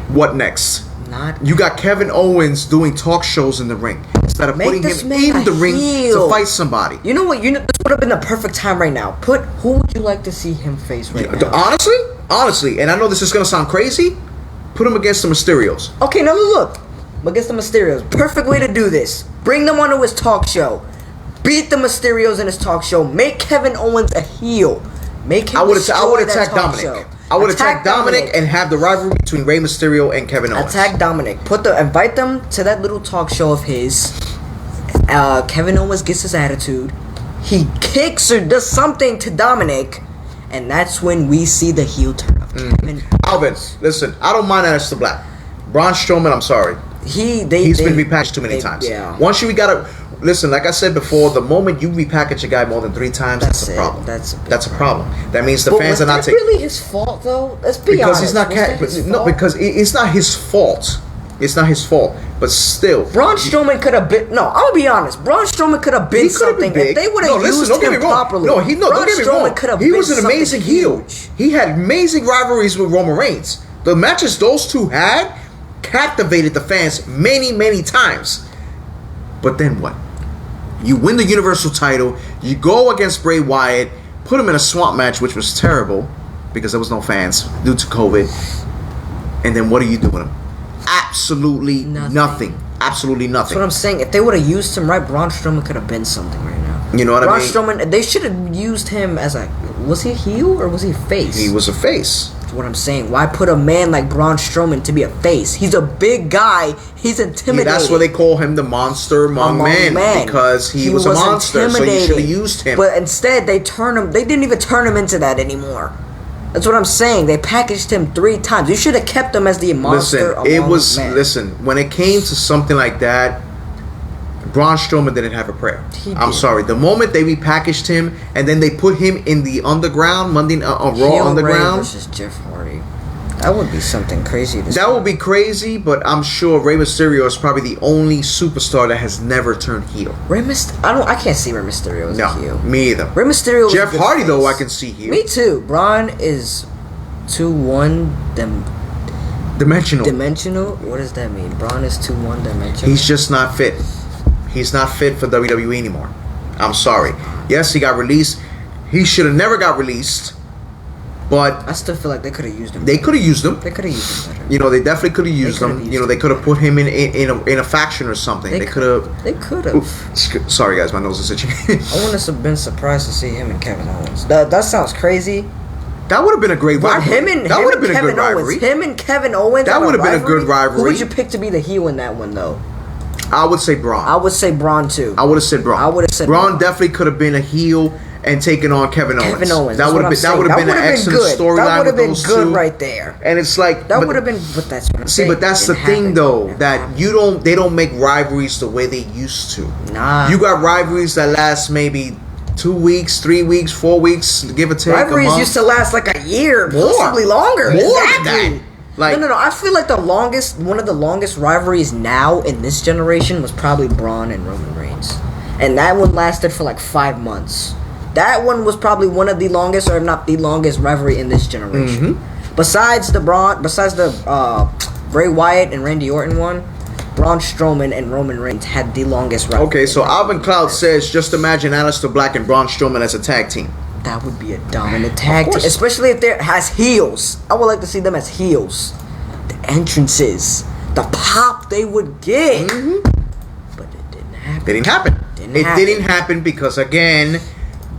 what next? You got Kevin Owens doing talk shows in the ring instead of putting him in the ring to fight somebody. You know what? This would have been the perfect time right now. Who would you like to see him face right now? Honestly, and I know this is gonna sound crazy. Put him against the Mysterios. Okay, now look. Against the Mysterios. Perfect way to do this. Bring them onto his talk show. Beat the Mysterios in his talk show. Make Kevin Owens a heel. Make him I would attack Dominic. Show. I would attack Dominic and have the rivalry between Rey Mysterio and Kevin Owens. Attack Dominic. Invite them to that little talk show of his. Kevin Owens gets his attitude. He kicks or does something to Dominic. And that's when we see the heel turn of Kevin. Alvin, listen, I don't mind Aleister Black. Braun Strowman, I'm sorry. He's been repackaged too many times. Yeah. Once we gotta listen, like I said before, the moment you repackage a guy more than 3 times, that's a problem. That's a problem. That means the fans are not taking. Really his fault though? Let's be honest. Because it's not his fault. It's not his fault. But still, Braun Strowman could have been. No, I'm gonna be honest. Braun Strowman could have been something if they would have used him properly. Don't get me wrong. He was an amazing heel. He had amazing rivalries with Roman Reigns. The matches those two had captivated the fans many times. But then what? You win the Universal title. You go against Bray Wyatt. put him in a swamp match, which was terrible because there was no fans due to COVID. And then what do you do with him? Absolutely nothing. Absolutely nothing. That's what I'm saying. If they would have used him right, Braun Strowman could have been something right now. You know what I mean? Braun Strowman, they should have used him as a... Was he a heel or was he a face? He was a face. That's what I'm saying. Why put a man like Braun Strowman to be a face? He's a big guy. He's intimidating. That's why they call him the Monster Among Men. Because he was a monster. So you should have used him. But instead, they didn't even turn him into that anymore. That's what I'm saying. They packaged him 3 times. You should have kept him as the Monster Among Men. Listen, when it came to something like that, Braun Strowman didn't have a prayer. I'm sorry. The moment they repackaged him and then they put him in the underground, Raw Underground versus Jeff Hardy, that would be something crazy. That would be crazy, but I'm sure Rey Mysterio is probably the only superstar that has never turned heel. I can't see Rey Mysterio as a heel. Me either. Rey Mysterio. Jeff Hardy though, I can see heel. Me too. Braun is 2-1 dimensional. Dimensional. What does that mean? Braun is 2-1 dimensional. He's just not fit. He's not fit for WWE anymore. I'm sorry. Yes, he got released. He should have never got released. But I still feel like they could have used him. They could have used him. They could have used him better. You know, they definitely could have used him. You know, they could have put him in a faction or something. They could have. They could have. Sorry, guys, my nose is itching. I wouldn't have been surprised to see him and Kevin Owens. That sounds crazy. That would have been a great rivalry. That would have been a good rivalry. Him and Kevin Owens. That would have been a good rivalry. Who would you pick to be the heel in that one, though? I would say Braun. I would say Braun too. I would have said Braun. Braun definitely could have been a heel and taken on Kevin Owens. That would have been an excellent storyline with those two. That would have been good right there. And it's like that would have been. But that's what I'm saying. See, but that's the thing though, that they don't make rivalries the way they used to. Nah. You got rivalries that last maybe 2 weeks, 3 weeks, 4 weeks, give or take. Rivalries used to last like a year, possibly longer. More than that. Like, no. I feel like one of the longest rivalries now in this generation was probably Braun and Roman Reigns, and that one lasted for like 5 months. That one was probably one of the longest, or if not the longest, rivalry in this generation. Mm-hmm. Besides the Bray Wyatt and Randy Orton one, Braun Strowman and Roman Reigns had the longest rivalry. Okay, so Alvin Cloud says, just imagine Aleister Black and Braun Strowman as a tag team. That would be a dominant tag team, especially if they're as heels. I would like to see them as heels. The entrances, the pop they would get, but it didn't happen. It didn't happen because again,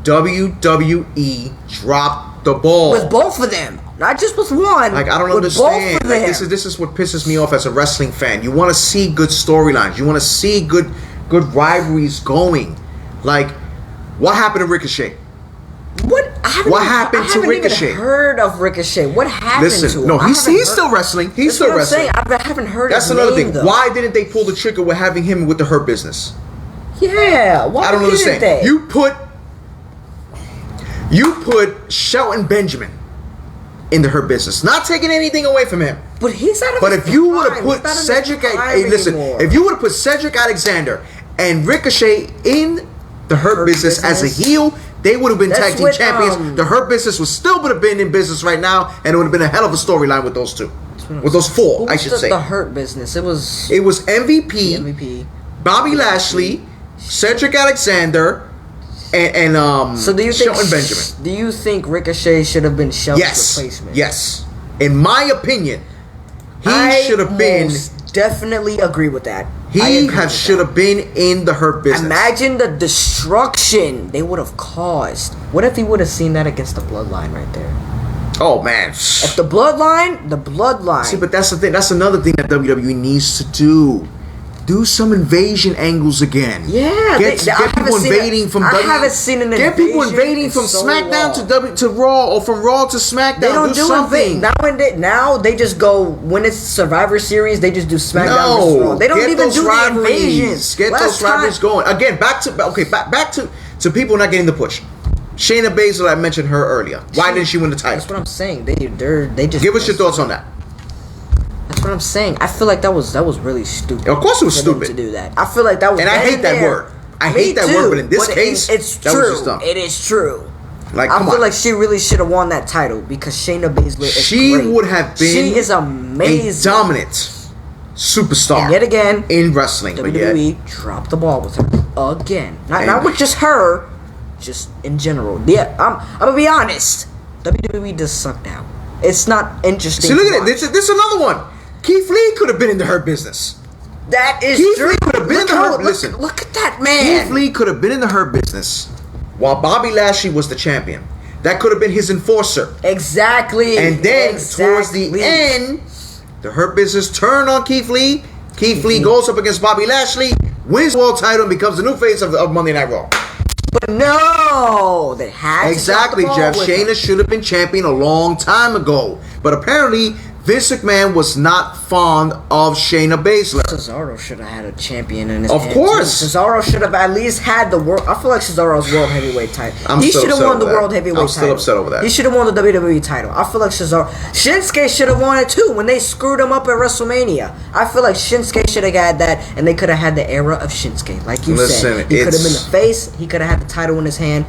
WWE dropped the ball with both of them, not just with one. Like, I don't understand. Like, this is what pisses me off as a wrestling fan. You want to see good storylines. You want to see good rivalries going. Like, what happened to Ricochet? What happened to Ricochet? I haven't even heard of Ricochet. What happened to him? No, he's still wrestling. He's still wrestling. I haven't heard. That's another thing. Though. Why didn't they pull the trigger with having him with the Hurt Business? Yeah, why I don't understand. They? You put Shelton Benjamin in the Hurt Business, not taking anything away from him. But he's out of. But if you would have put Cedric, if you would have put Cedric Alexander and Ricochet in the Hurt Business as a heel, they would have been tag team champions. The Hurt Business would have been in business right now, and it would have been a hell of a storyline with those two. With those four, I should say. The Hurt Business. It was MVP, Bobby Lashley, Cedric Alexander, and so do you think Shelton Benjamin. Do you think Ricochet should have been Shelton's replacement? Yes. In my opinion, he should have been. Definitely agree with that. He should have been in the Hurt Business. Imagine the destruction they would have caused. What if he would have seen that against the Bloodline right there? Oh man! If the Bloodline. See, but that's the thing. That's another thing that WWE needs to do. Do some invasion angles again. Yeah, get people invading from. I haven't seen an invasion. Get people invading from SmackDown to Raw, or from Raw to SmackDown. They don't do something. Now they just go when it's Survivor Series. They just do SmackDown versus Raw. They don't even do the invasions. Get those rivalries going again. Back to people not getting the push. Shayna Baszler, I mentioned her earlier. Why didn't she win the title? That's what I'm saying. They just give us your thoughts on that. That's what I'm saying. I feel like that was really stupid. Of course it was stupid to do that. I feel like that was. And I hate that word. I hate that word, but in this case, it's that true. was just dumb. It is true. Like, I feel like she really should have won that title because Shayna Baszler is great. Would have been. She is amazing. A dominant superstar. And yet again in wrestling, WWE dropped the ball with her again. Not with just her, just in general. Yeah, I'm gonna be honest. WWE does suck now. It's not interesting. See, look at it. This is another one. Keith Lee could have been in the Hurt Business. That is Keith true. Lee could have been in the Hurt. Listen, look at that man. Keith Lee could have been in the Hurt Business while Bobby Lashley was the champion. That could have been his enforcer. Exactly. And then towards the end, the Hurt Business turned on Keith Lee. Keith Lee goes up against Bobby Lashley, wins the world title, and becomes the new face of Monday Night Raw. But no, they had Exactly, to Jeff. Shayna should have been champion a long time ago. But apparently, Vince McMahon was not fond of Shayna Baszler. Cesaro should have had a champion in his Of hand, course. too. Cesaro should have at least had the world. I feel like Cesaro's world heavyweight title. He should have won the world heavyweight title. I'm still upset over that. He should have won the WWE title. I feel like Shinsuke should have won it too when they screwed him up at WrestleMania. I feel like Shinsuke should have had that, and they could have had the era of Shinsuke, like you said. He could have been the face. He could have had the title in his hand.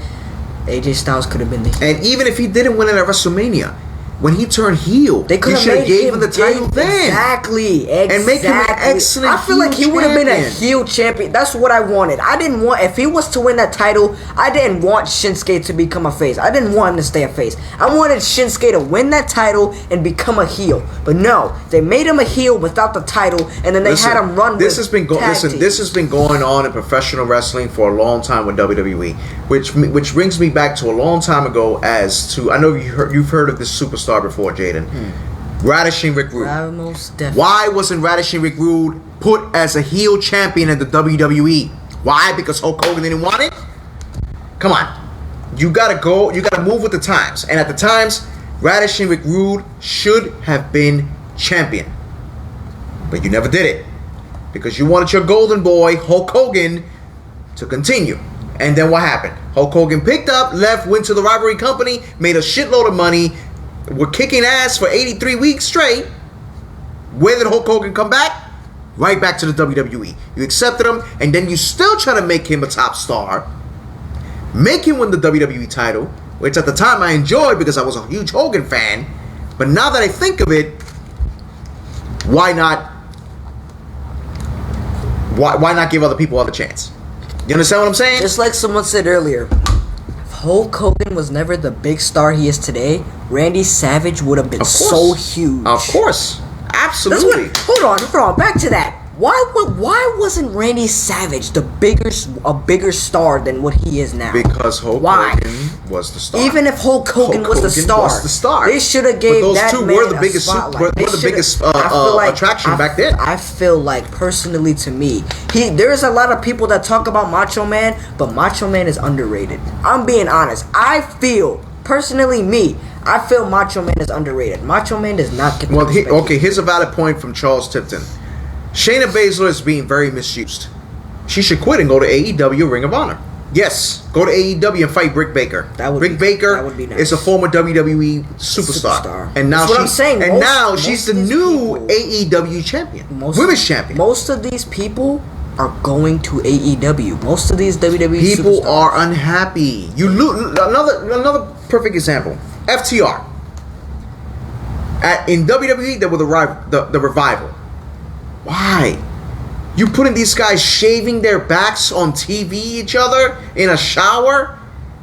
AJ Styles could have been the heel. And even if he didn't win it at WrestleMania, when he turned heel, they could he have should have gave him the title then. Exactly. And make him an excellent I feel like he would have been a champion. heel champion. That's what I wanted. I didn't want, if he was to win that title, I didn't want Shinsuke to become a face. I didn't want him to stay a face. I wanted Shinsuke to win that title and become a heel. But no, they made him a heel without the title, and then they had him run this with has been this has been going on in professional wrestling for a long time with WWE, which brings me back to a long time ago. As to, I know you've heard of this superstar before, Jaden. Ravishing Rick Rude. Most definitely. Why wasn't Ravishing Rick Rude put as a heel champion in the WWE? Why? Because Hulk Hogan didn't want it? Come on. You gotta move with the times. And at the times, Ravishing Rick Rude should have been champion. But you never did it. Because you wanted your golden boy, Hulk Hogan, to continue. And then what happened? Hulk Hogan picked up, left, went to the rivalry company, made a shitload of money, were kicking ass for 83 weeks straight. Where did Hulk Hogan come back? Right back to the WWE. You accepted him, and then you still try to make him a top star. Make him win the WWE title, which at the time I enjoyed because I was a huge Hogan fan. But now that I think of it, why not? Why not give other people other chance? You understand what I'm saying? Just like someone said earlier, if Hulk Hogan was never the big star he is today, Randy Savage would have been so huge. Of course. Absolutely. Hold on. Back to that. Why wasn't Randy Savage a bigger star than what he is now? Because Hulk Hogan was the star. Even if Hulk Hogan was the star, they should have gave those that two man were the a biggest spotlight. were the biggest attraction back then. I feel like, personally, to me, there's a lot of people that talk about Macho Man, but Macho Man is underrated. I'm being honest. I feel Macho Man is underrated. Macho Man does not get the respect. Okay, here's a valid point from Charles Tipton. Shayna Baszler is being very misused. She should quit and go to AEW Ring of Honor. Yes, go to AEW and fight Britt Baker. Britt Baker is a former WWE superstar. And now That's what I'm saying. And now she's the new AEW champion. Women's champion. Most of these people are going to AEW. Most of these WWE people superstars are unhappy. You another perfect example. FTR. In WWE, they were the revival. Why? You putting these guys shaving their backs on TV each other in a shower,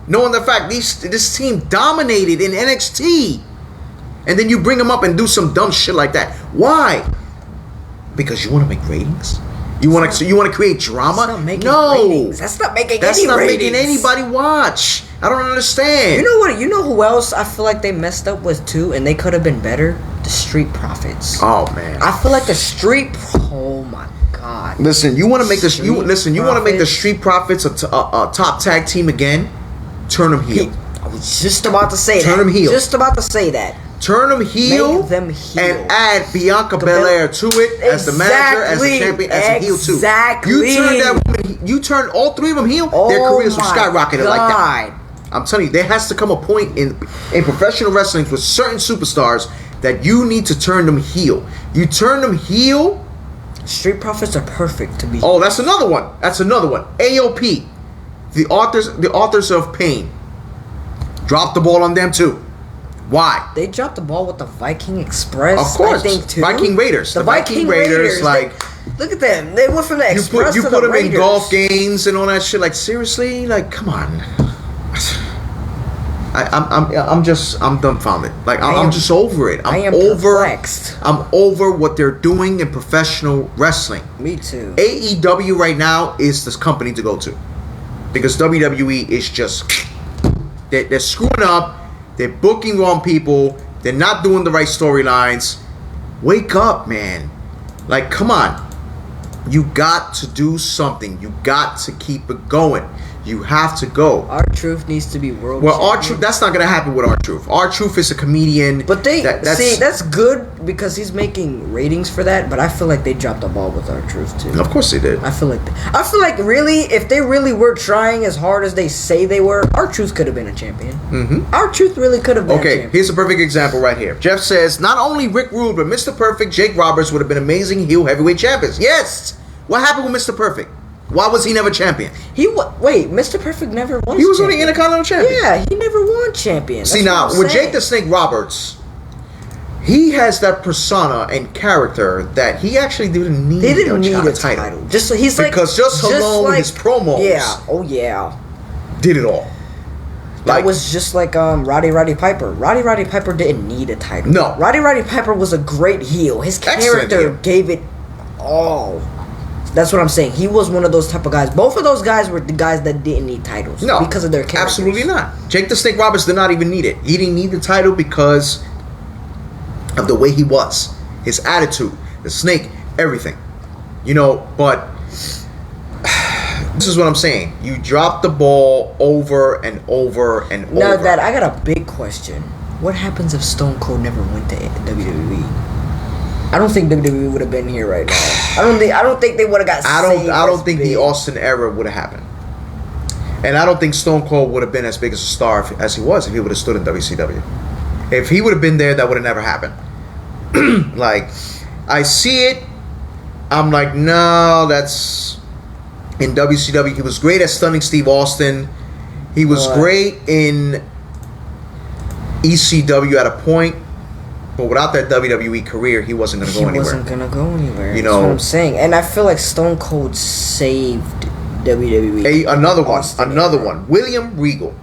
knowing the fact this team dominated in NXT, and then you bring them up and do some dumb shit like that. Why? Because you want to make ratings? You want to create drama? Ratings. That's not making anybody watch. I don't understand. You know what? You know who else I feel like they messed up with too, and they could have been better? The Street Profits. Oh man. I feel like the Oh my God. Listen, you want to make the You want to make the Street Profits a top tag team again? Turn them heel. I was just about to say that. Turn them heel. Just about to say that. Turn them heel. Make them heel. And add Bianca Belair to it as the manager, as the champion, as a heel too. Exactly. You turn all three of them heel. Their careers will skyrocket like that. I'm telling you, there has to come a point in professional wrestling with certain superstars that you need to turn them heel. You turn them heel. Street Profits are perfect to be. Oh, that's another one. AOP, the authors of Pain. Drop the ball on them too. Why? They dropped the ball with the Viking Express. Of course, I think too. Viking Raiders. The Viking Raiders, look at them. They went from the Express you to put the them Raiders. in golf games and all that shit. Like seriously, like come on. I'm dumbfounded. Like I'm just over it. I am over. perplexed. I'm over what they're doing in professional wrestling. Me too. AEW right now is this company to go to, because WWE is just they're screwing up. They're booking wrong people. They're not doing the right storylines. Wake up, man! Like, come on. You got to do something. You got to keep it going. You have to go. R-Truth needs to be world Well, champion. R-Truth, that's not going to happen with R-Truth. R-Truth is a comedian. But that's, that's good because he's making ratings for that. But I feel like they dropped the ball with R-Truth too. Of course they did. I feel like really, if they really were trying as hard as they say they were, R-Truth could have been a champion. Mm-hmm. R-Truth really could have been. a champion. Here's a perfect example right here. Jeff says, not only Rick Rude, but Mr. Perfect, Jake Roberts would have been amazing heel heavyweight champions. Yes! What happened with Mr. Perfect? Why was he never champion? Wait, Mr. Perfect never won. He was only Intercontinental champion. Yeah, he never won champion. See, now, with Jake the Snake Roberts, he has that persona and character that he actually didn't need. They didn't need a title. title. Just he's like because just alone with his promos, yeah, oh yeah, did it all. That was just like Roddy Piper. Roddy Piper didn't need a title. No, Roddy Piper was a great heel. His character gave it all. That's what I'm saying. He was one of those type of guys. Both of those guys were the guys that didn't need titles. No, because of their characters. Absolutely not. Jake the Snake Roberts did not even need it. He didn't need the title because of the way he was, his attitude, the snake, everything. You know, but this is what I'm saying. You drop the ball over and over and over. Now that I got a big question. What happens if Stone Cold never went to WWE? I don't think WWE would have been here right now. I don't think they would have got. I don't think the Austin era would have happened, and I don't think Stone Cold would have been as big as a star as he was if he would have stood in WCW. If he would have been there, that would have never happened. Like, I see it. I'm like, no, that's in WCW. He was great at stunning Steve Austin. He was great in ECW at a point. But without that WWE career, he wasn't going to go anywhere. He wasn't going to go anywhere. You That's know what I'm saying. And I feel like Stone Cold saved WWE. Another one. William Regal.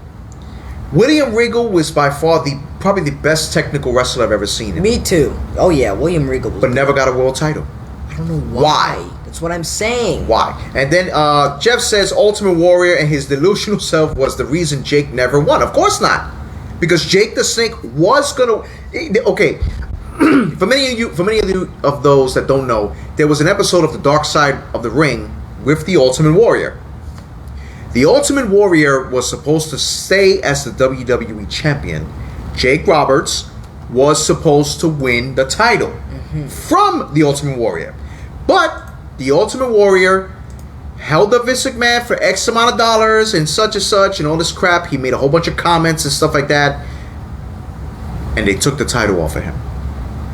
William Regal was by far probably the best technical wrestler I've ever seen. Me too. Oh yeah, William Regal was but never got a world title. I don't know why. That's what I'm saying. Why? And then Jeff says Ultimate Warrior and his delusional self was the reason Jake never won. Of course not. Because Jake the Snake was gonna. Okay, for many of you of those that don't know, there was an episode of The Dark Side of the Ring with the Ultimate Warrior. The Ultimate Warrior was supposed to stay as the WWE champion. Jake Roberts was supposed to win the title from the Ultimate Warrior, but the Ultimate Warrior held up Vince McMahon for X amount of dollars and such and all this crap. He made a whole bunch of comments and stuff like that. And they took the title off of him.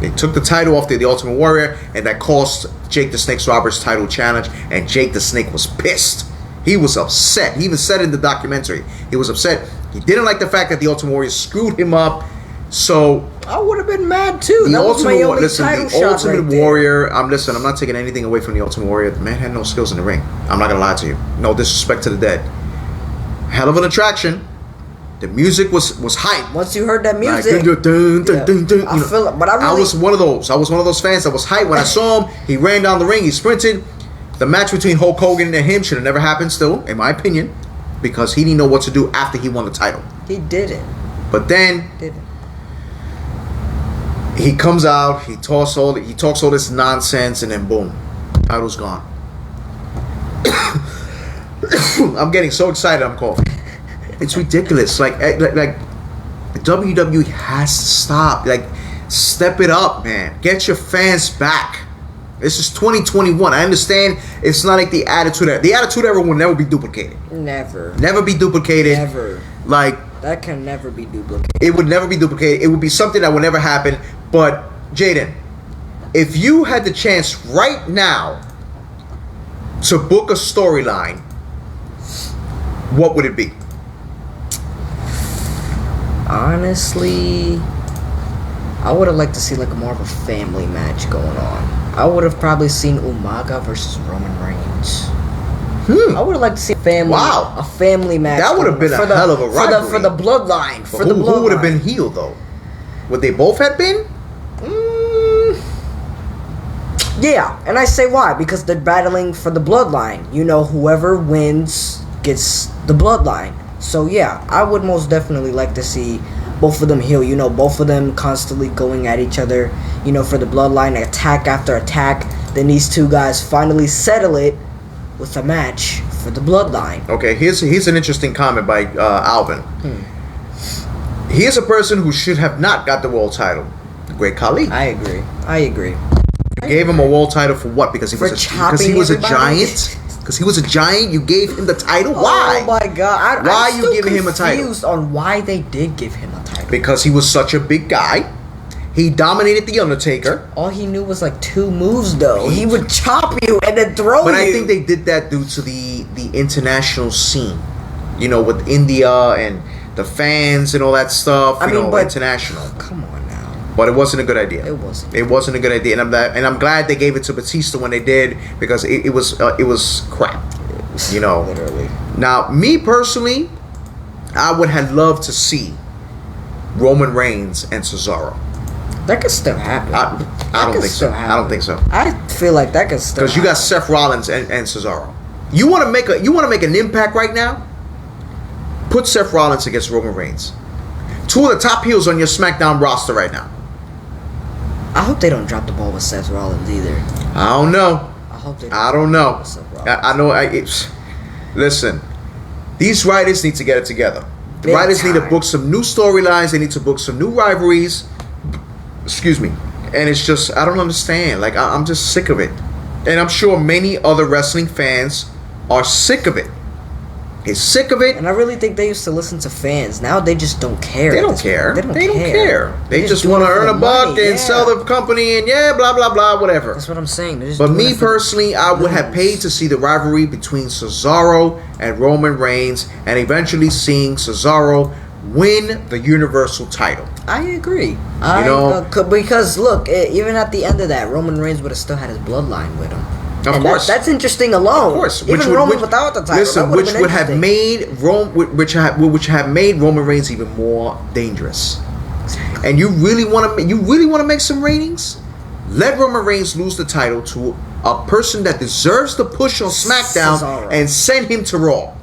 They took the title off the Ultimate Warrior, and that cost Jake the Snake Roberts title challenge, and Jake the Snake was pissed. He was upset. He even said in the documentary, he was upset. He didn't like the fact that the Ultimate Warrior screwed him up. So I would have been mad too. The Ultimate Warrior. I'm not taking anything away from the Ultimate Warrior. The man had no skills in the ring. I'm not gonna lie to you. No disrespect to the dead. Hell of an attraction. The music was hype. Once you heard that music, I feel it. But I was one of those. I was one of those fans that was hyped when I saw him. He ran down the ring. He sprinted. The match between Hulk Hogan and him should have never happened. Still, in my opinion, because he didn't know what to do after he won the title. He didn't. But then he comes out. He talks all this nonsense, and then boom, title's gone. I'm getting so excited. I'm coughing. It's ridiculous. Like WWE has to stop. Like, step it up, man. Get your fans back. This is 2021. I understand it's not like the Attitude Era. The Attitude Era will never be duplicated. Never be duplicated. Never. Like, that can never be duplicated. It would never be duplicated. It would be something that would never happen. But Jaden, if you had the chance right now to book a storyline, what would it be? Honestly, I would have liked to see like more of a family match going on. I would have probably seen Umaga versus Roman Reigns. I would have liked to see a family. Wow. A family match. That would have been a hell of a rivalry. for the bloodline. But For the bloodline. who would have been heel though? Would they both have been? Yeah, and I say why? Because they're battling for the bloodline. You know, whoever wins gets the bloodline. So yeah, I would most definitely like to see both of them heel. You know, both of them constantly going at each other. You know, for the bloodline, attack after attack. Then these two guys finally settle it with a match for the bloodline. Okay, here's an interesting comment by Alvin. Here's a person who should have not got the world title. The Great Khali. I agree. You gave him a world title for what? Because he was a everybody? giant. Because he was a giant, you gave him the title. Why? Oh my god! Why I'm are you giving him a title? Confused on why they did give him a title. Because he was such a big guy. He dominated the Undertaker. All he knew was like 2 moves, though. He would chop you and then throw you. But I think they did that due to the international scene. You know, with India and the fans and all that stuff. I mean, but international. Come on now. But it wasn't a good idea. It wasn't. It wasn't a good idea, and I'm glad they gave it to Batista when they did, because it was crap. You know. Literally. Now, me personally, I would have loved to see Roman Reigns and Cesaro. That could still happen. I don't think so. I don't think so. I feel like that could still. Because you got Seth Rollins and Cesaro. You want to make an impact right now? Put Seth Rollins against Roman Reigns. 2 of the top heels on your SmackDown roster right now. I hope they don't drop the ball with Seth Rollins either. I don't know. I don't know. Seth Rollins. I know. Listen, these writers need to get it together. The Big writers need to time. book some new storylines. They need to book some new rivalries. Excuse me. And it's just, I don't understand. Like, I'm just sick of it. And I'm sure many other wrestling fans are sick of it. They're sick of it. And I really think they used to listen to fans. Now they just don't care. They at don't this care. point. They don't care. They just do want it to for earn the a buck money, and yeah. sell the company and blah, blah, blah, whatever. That's what I'm saying. They're just But doing me it for personally, I would have paid to see the rivalry between Cesaro and Roman Reigns, and eventually seeing Cesaro win the Universal title. I agree. Because look, even at the end of that, Roman Reigns would have still had his bloodline with him. Of course, that's interesting alone. Of course, even Roman without the title. Listen, that which would have interesting. made which have made Roman Reigns even more dangerous. And you really want to make some ratings? Let Roman Reigns lose the title to a person that deserves the push on SmackDown Cesaro. and send him to Raw.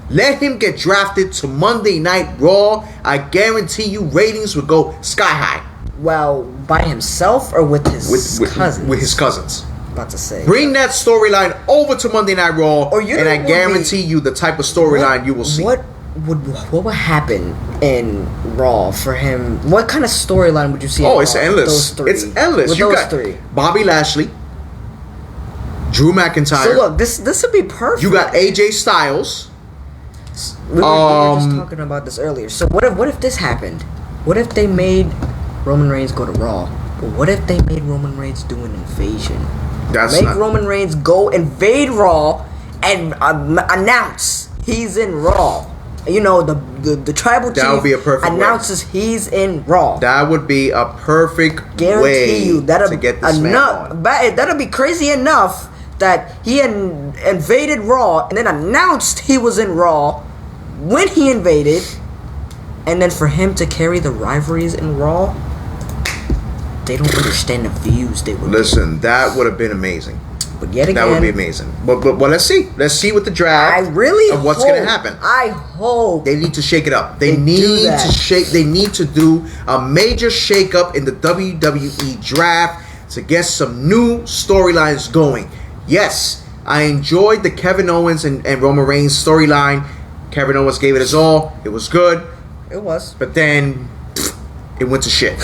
Let him get drafted to Monday Night Raw. I guarantee you ratings would go sky high. Well, by himself or with his cousins? With his cousins. About to say. Bring that storyline over to Monday Night Raw, and I guarantee you the type of storyline you will see. What would happen in Raw for him? What kind of storyline would you see? Oh, it's Raw? endless. Those three. It's endless. With You those got 3. Bobby Lashley, Drew McIntyre. So look, this would be perfect. You got AJ Styles. We were just talking about this earlier. So what if this happened? What if they made Roman Reigns go to Raw? But what if they made Roman Reigns do an invasion? Roman Reigns go invade Raw and announce he's in Raw. You know, the tribal chief would be a perfect announces he's in Raw. That would be a perfect Guarantee way you that'll to get this man on. That'll be crazy enough that he invaded Raw and then announced he was in Raw when he invaded, and then for him to carry the rivalries in Raw, they don't understand the views they would. Listen, that would have been amazing. But yet again, that would be amazing. But let's see. Let's see with the draft. I really of what's going to happen. I hope they need to shake it up. They need to shake. They need to do a major shake up in the WWE draft to get some new storylines going. Yes, I enjoyed the Kevin Owens and Roman Reigns storyline. Kevin Owens gave it his all. It was good. It was. But then it went to shit.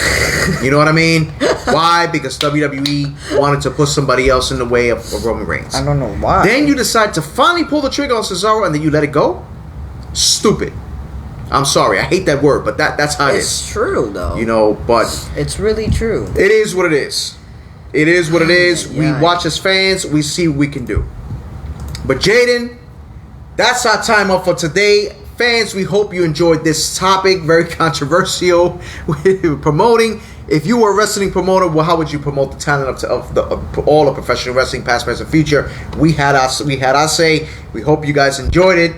You know what I mean? Why? Because WWE wanted to put somebody else in the way of Roman Reigns. I don't know why. Then you decide to finally pull the trigger on Cesaro and then you let it go? Stupid. I'm sorry. I hate that word, but that's how it is. It's true, though. You know, but it's really true. It is what it is. It is what it is. Yeah. We watch as fans. We see what we can do. But Jaden, that's our time up for today. Fans, we hope you enjoyed this topic. Very controversial. We're promoting If you were a wrestling promoter, well, how would you promote the talent of all of professional wrestling, past, present, future? We had our say. We hope you guys enjoyed it.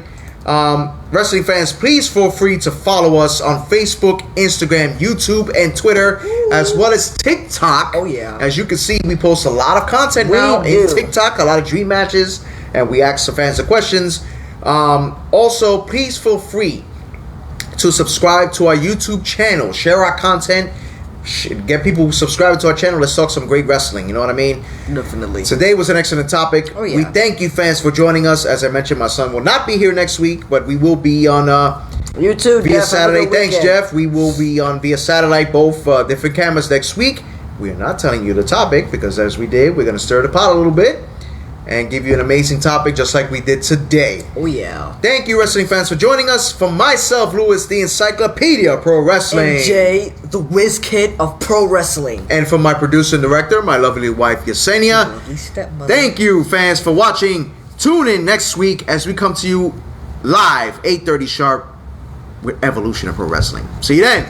Wrestling fans, please feel free to follow us on Facebook, Instagram, YouTube, and Twitter, as well as TikTok. Oh, yeah. As you can see, we post a lot of content now in TikTok, a lot of dream matches, and we ask the fans the questions. Also, please feel free to subscribe to our YouTube channel, share our content, get people subscribing to our channel. Let's talk some great wrestling. You know what I mean? Definitely. Today was an excellent topic. Oh, yeah. We thank you, fans, for joining us. As I mentioned, my son will not be here next week, but we will be on YouTube via Jeff, satellite. Thanks, Jeff. We will be on via satellite, both different cameras next week. We are not telling you the topic because, as we did, we're going to stir the pot a little bit and give you an amazing topic just like we did today. Oh, yeah. Thank you, wrestling fans, for joining us. From myself, Louis, the Encyclopedia of Pro Wrestling. And Jay, the whiz kid of pro wrestling. And from my producer and director, my lovely wife, Yesenia. Lovely stepmother. Thank you, fans, for watching. Tune in next week as we come to you live, 8:30 sharp, with Evolution of Pro Wrestling. See you then.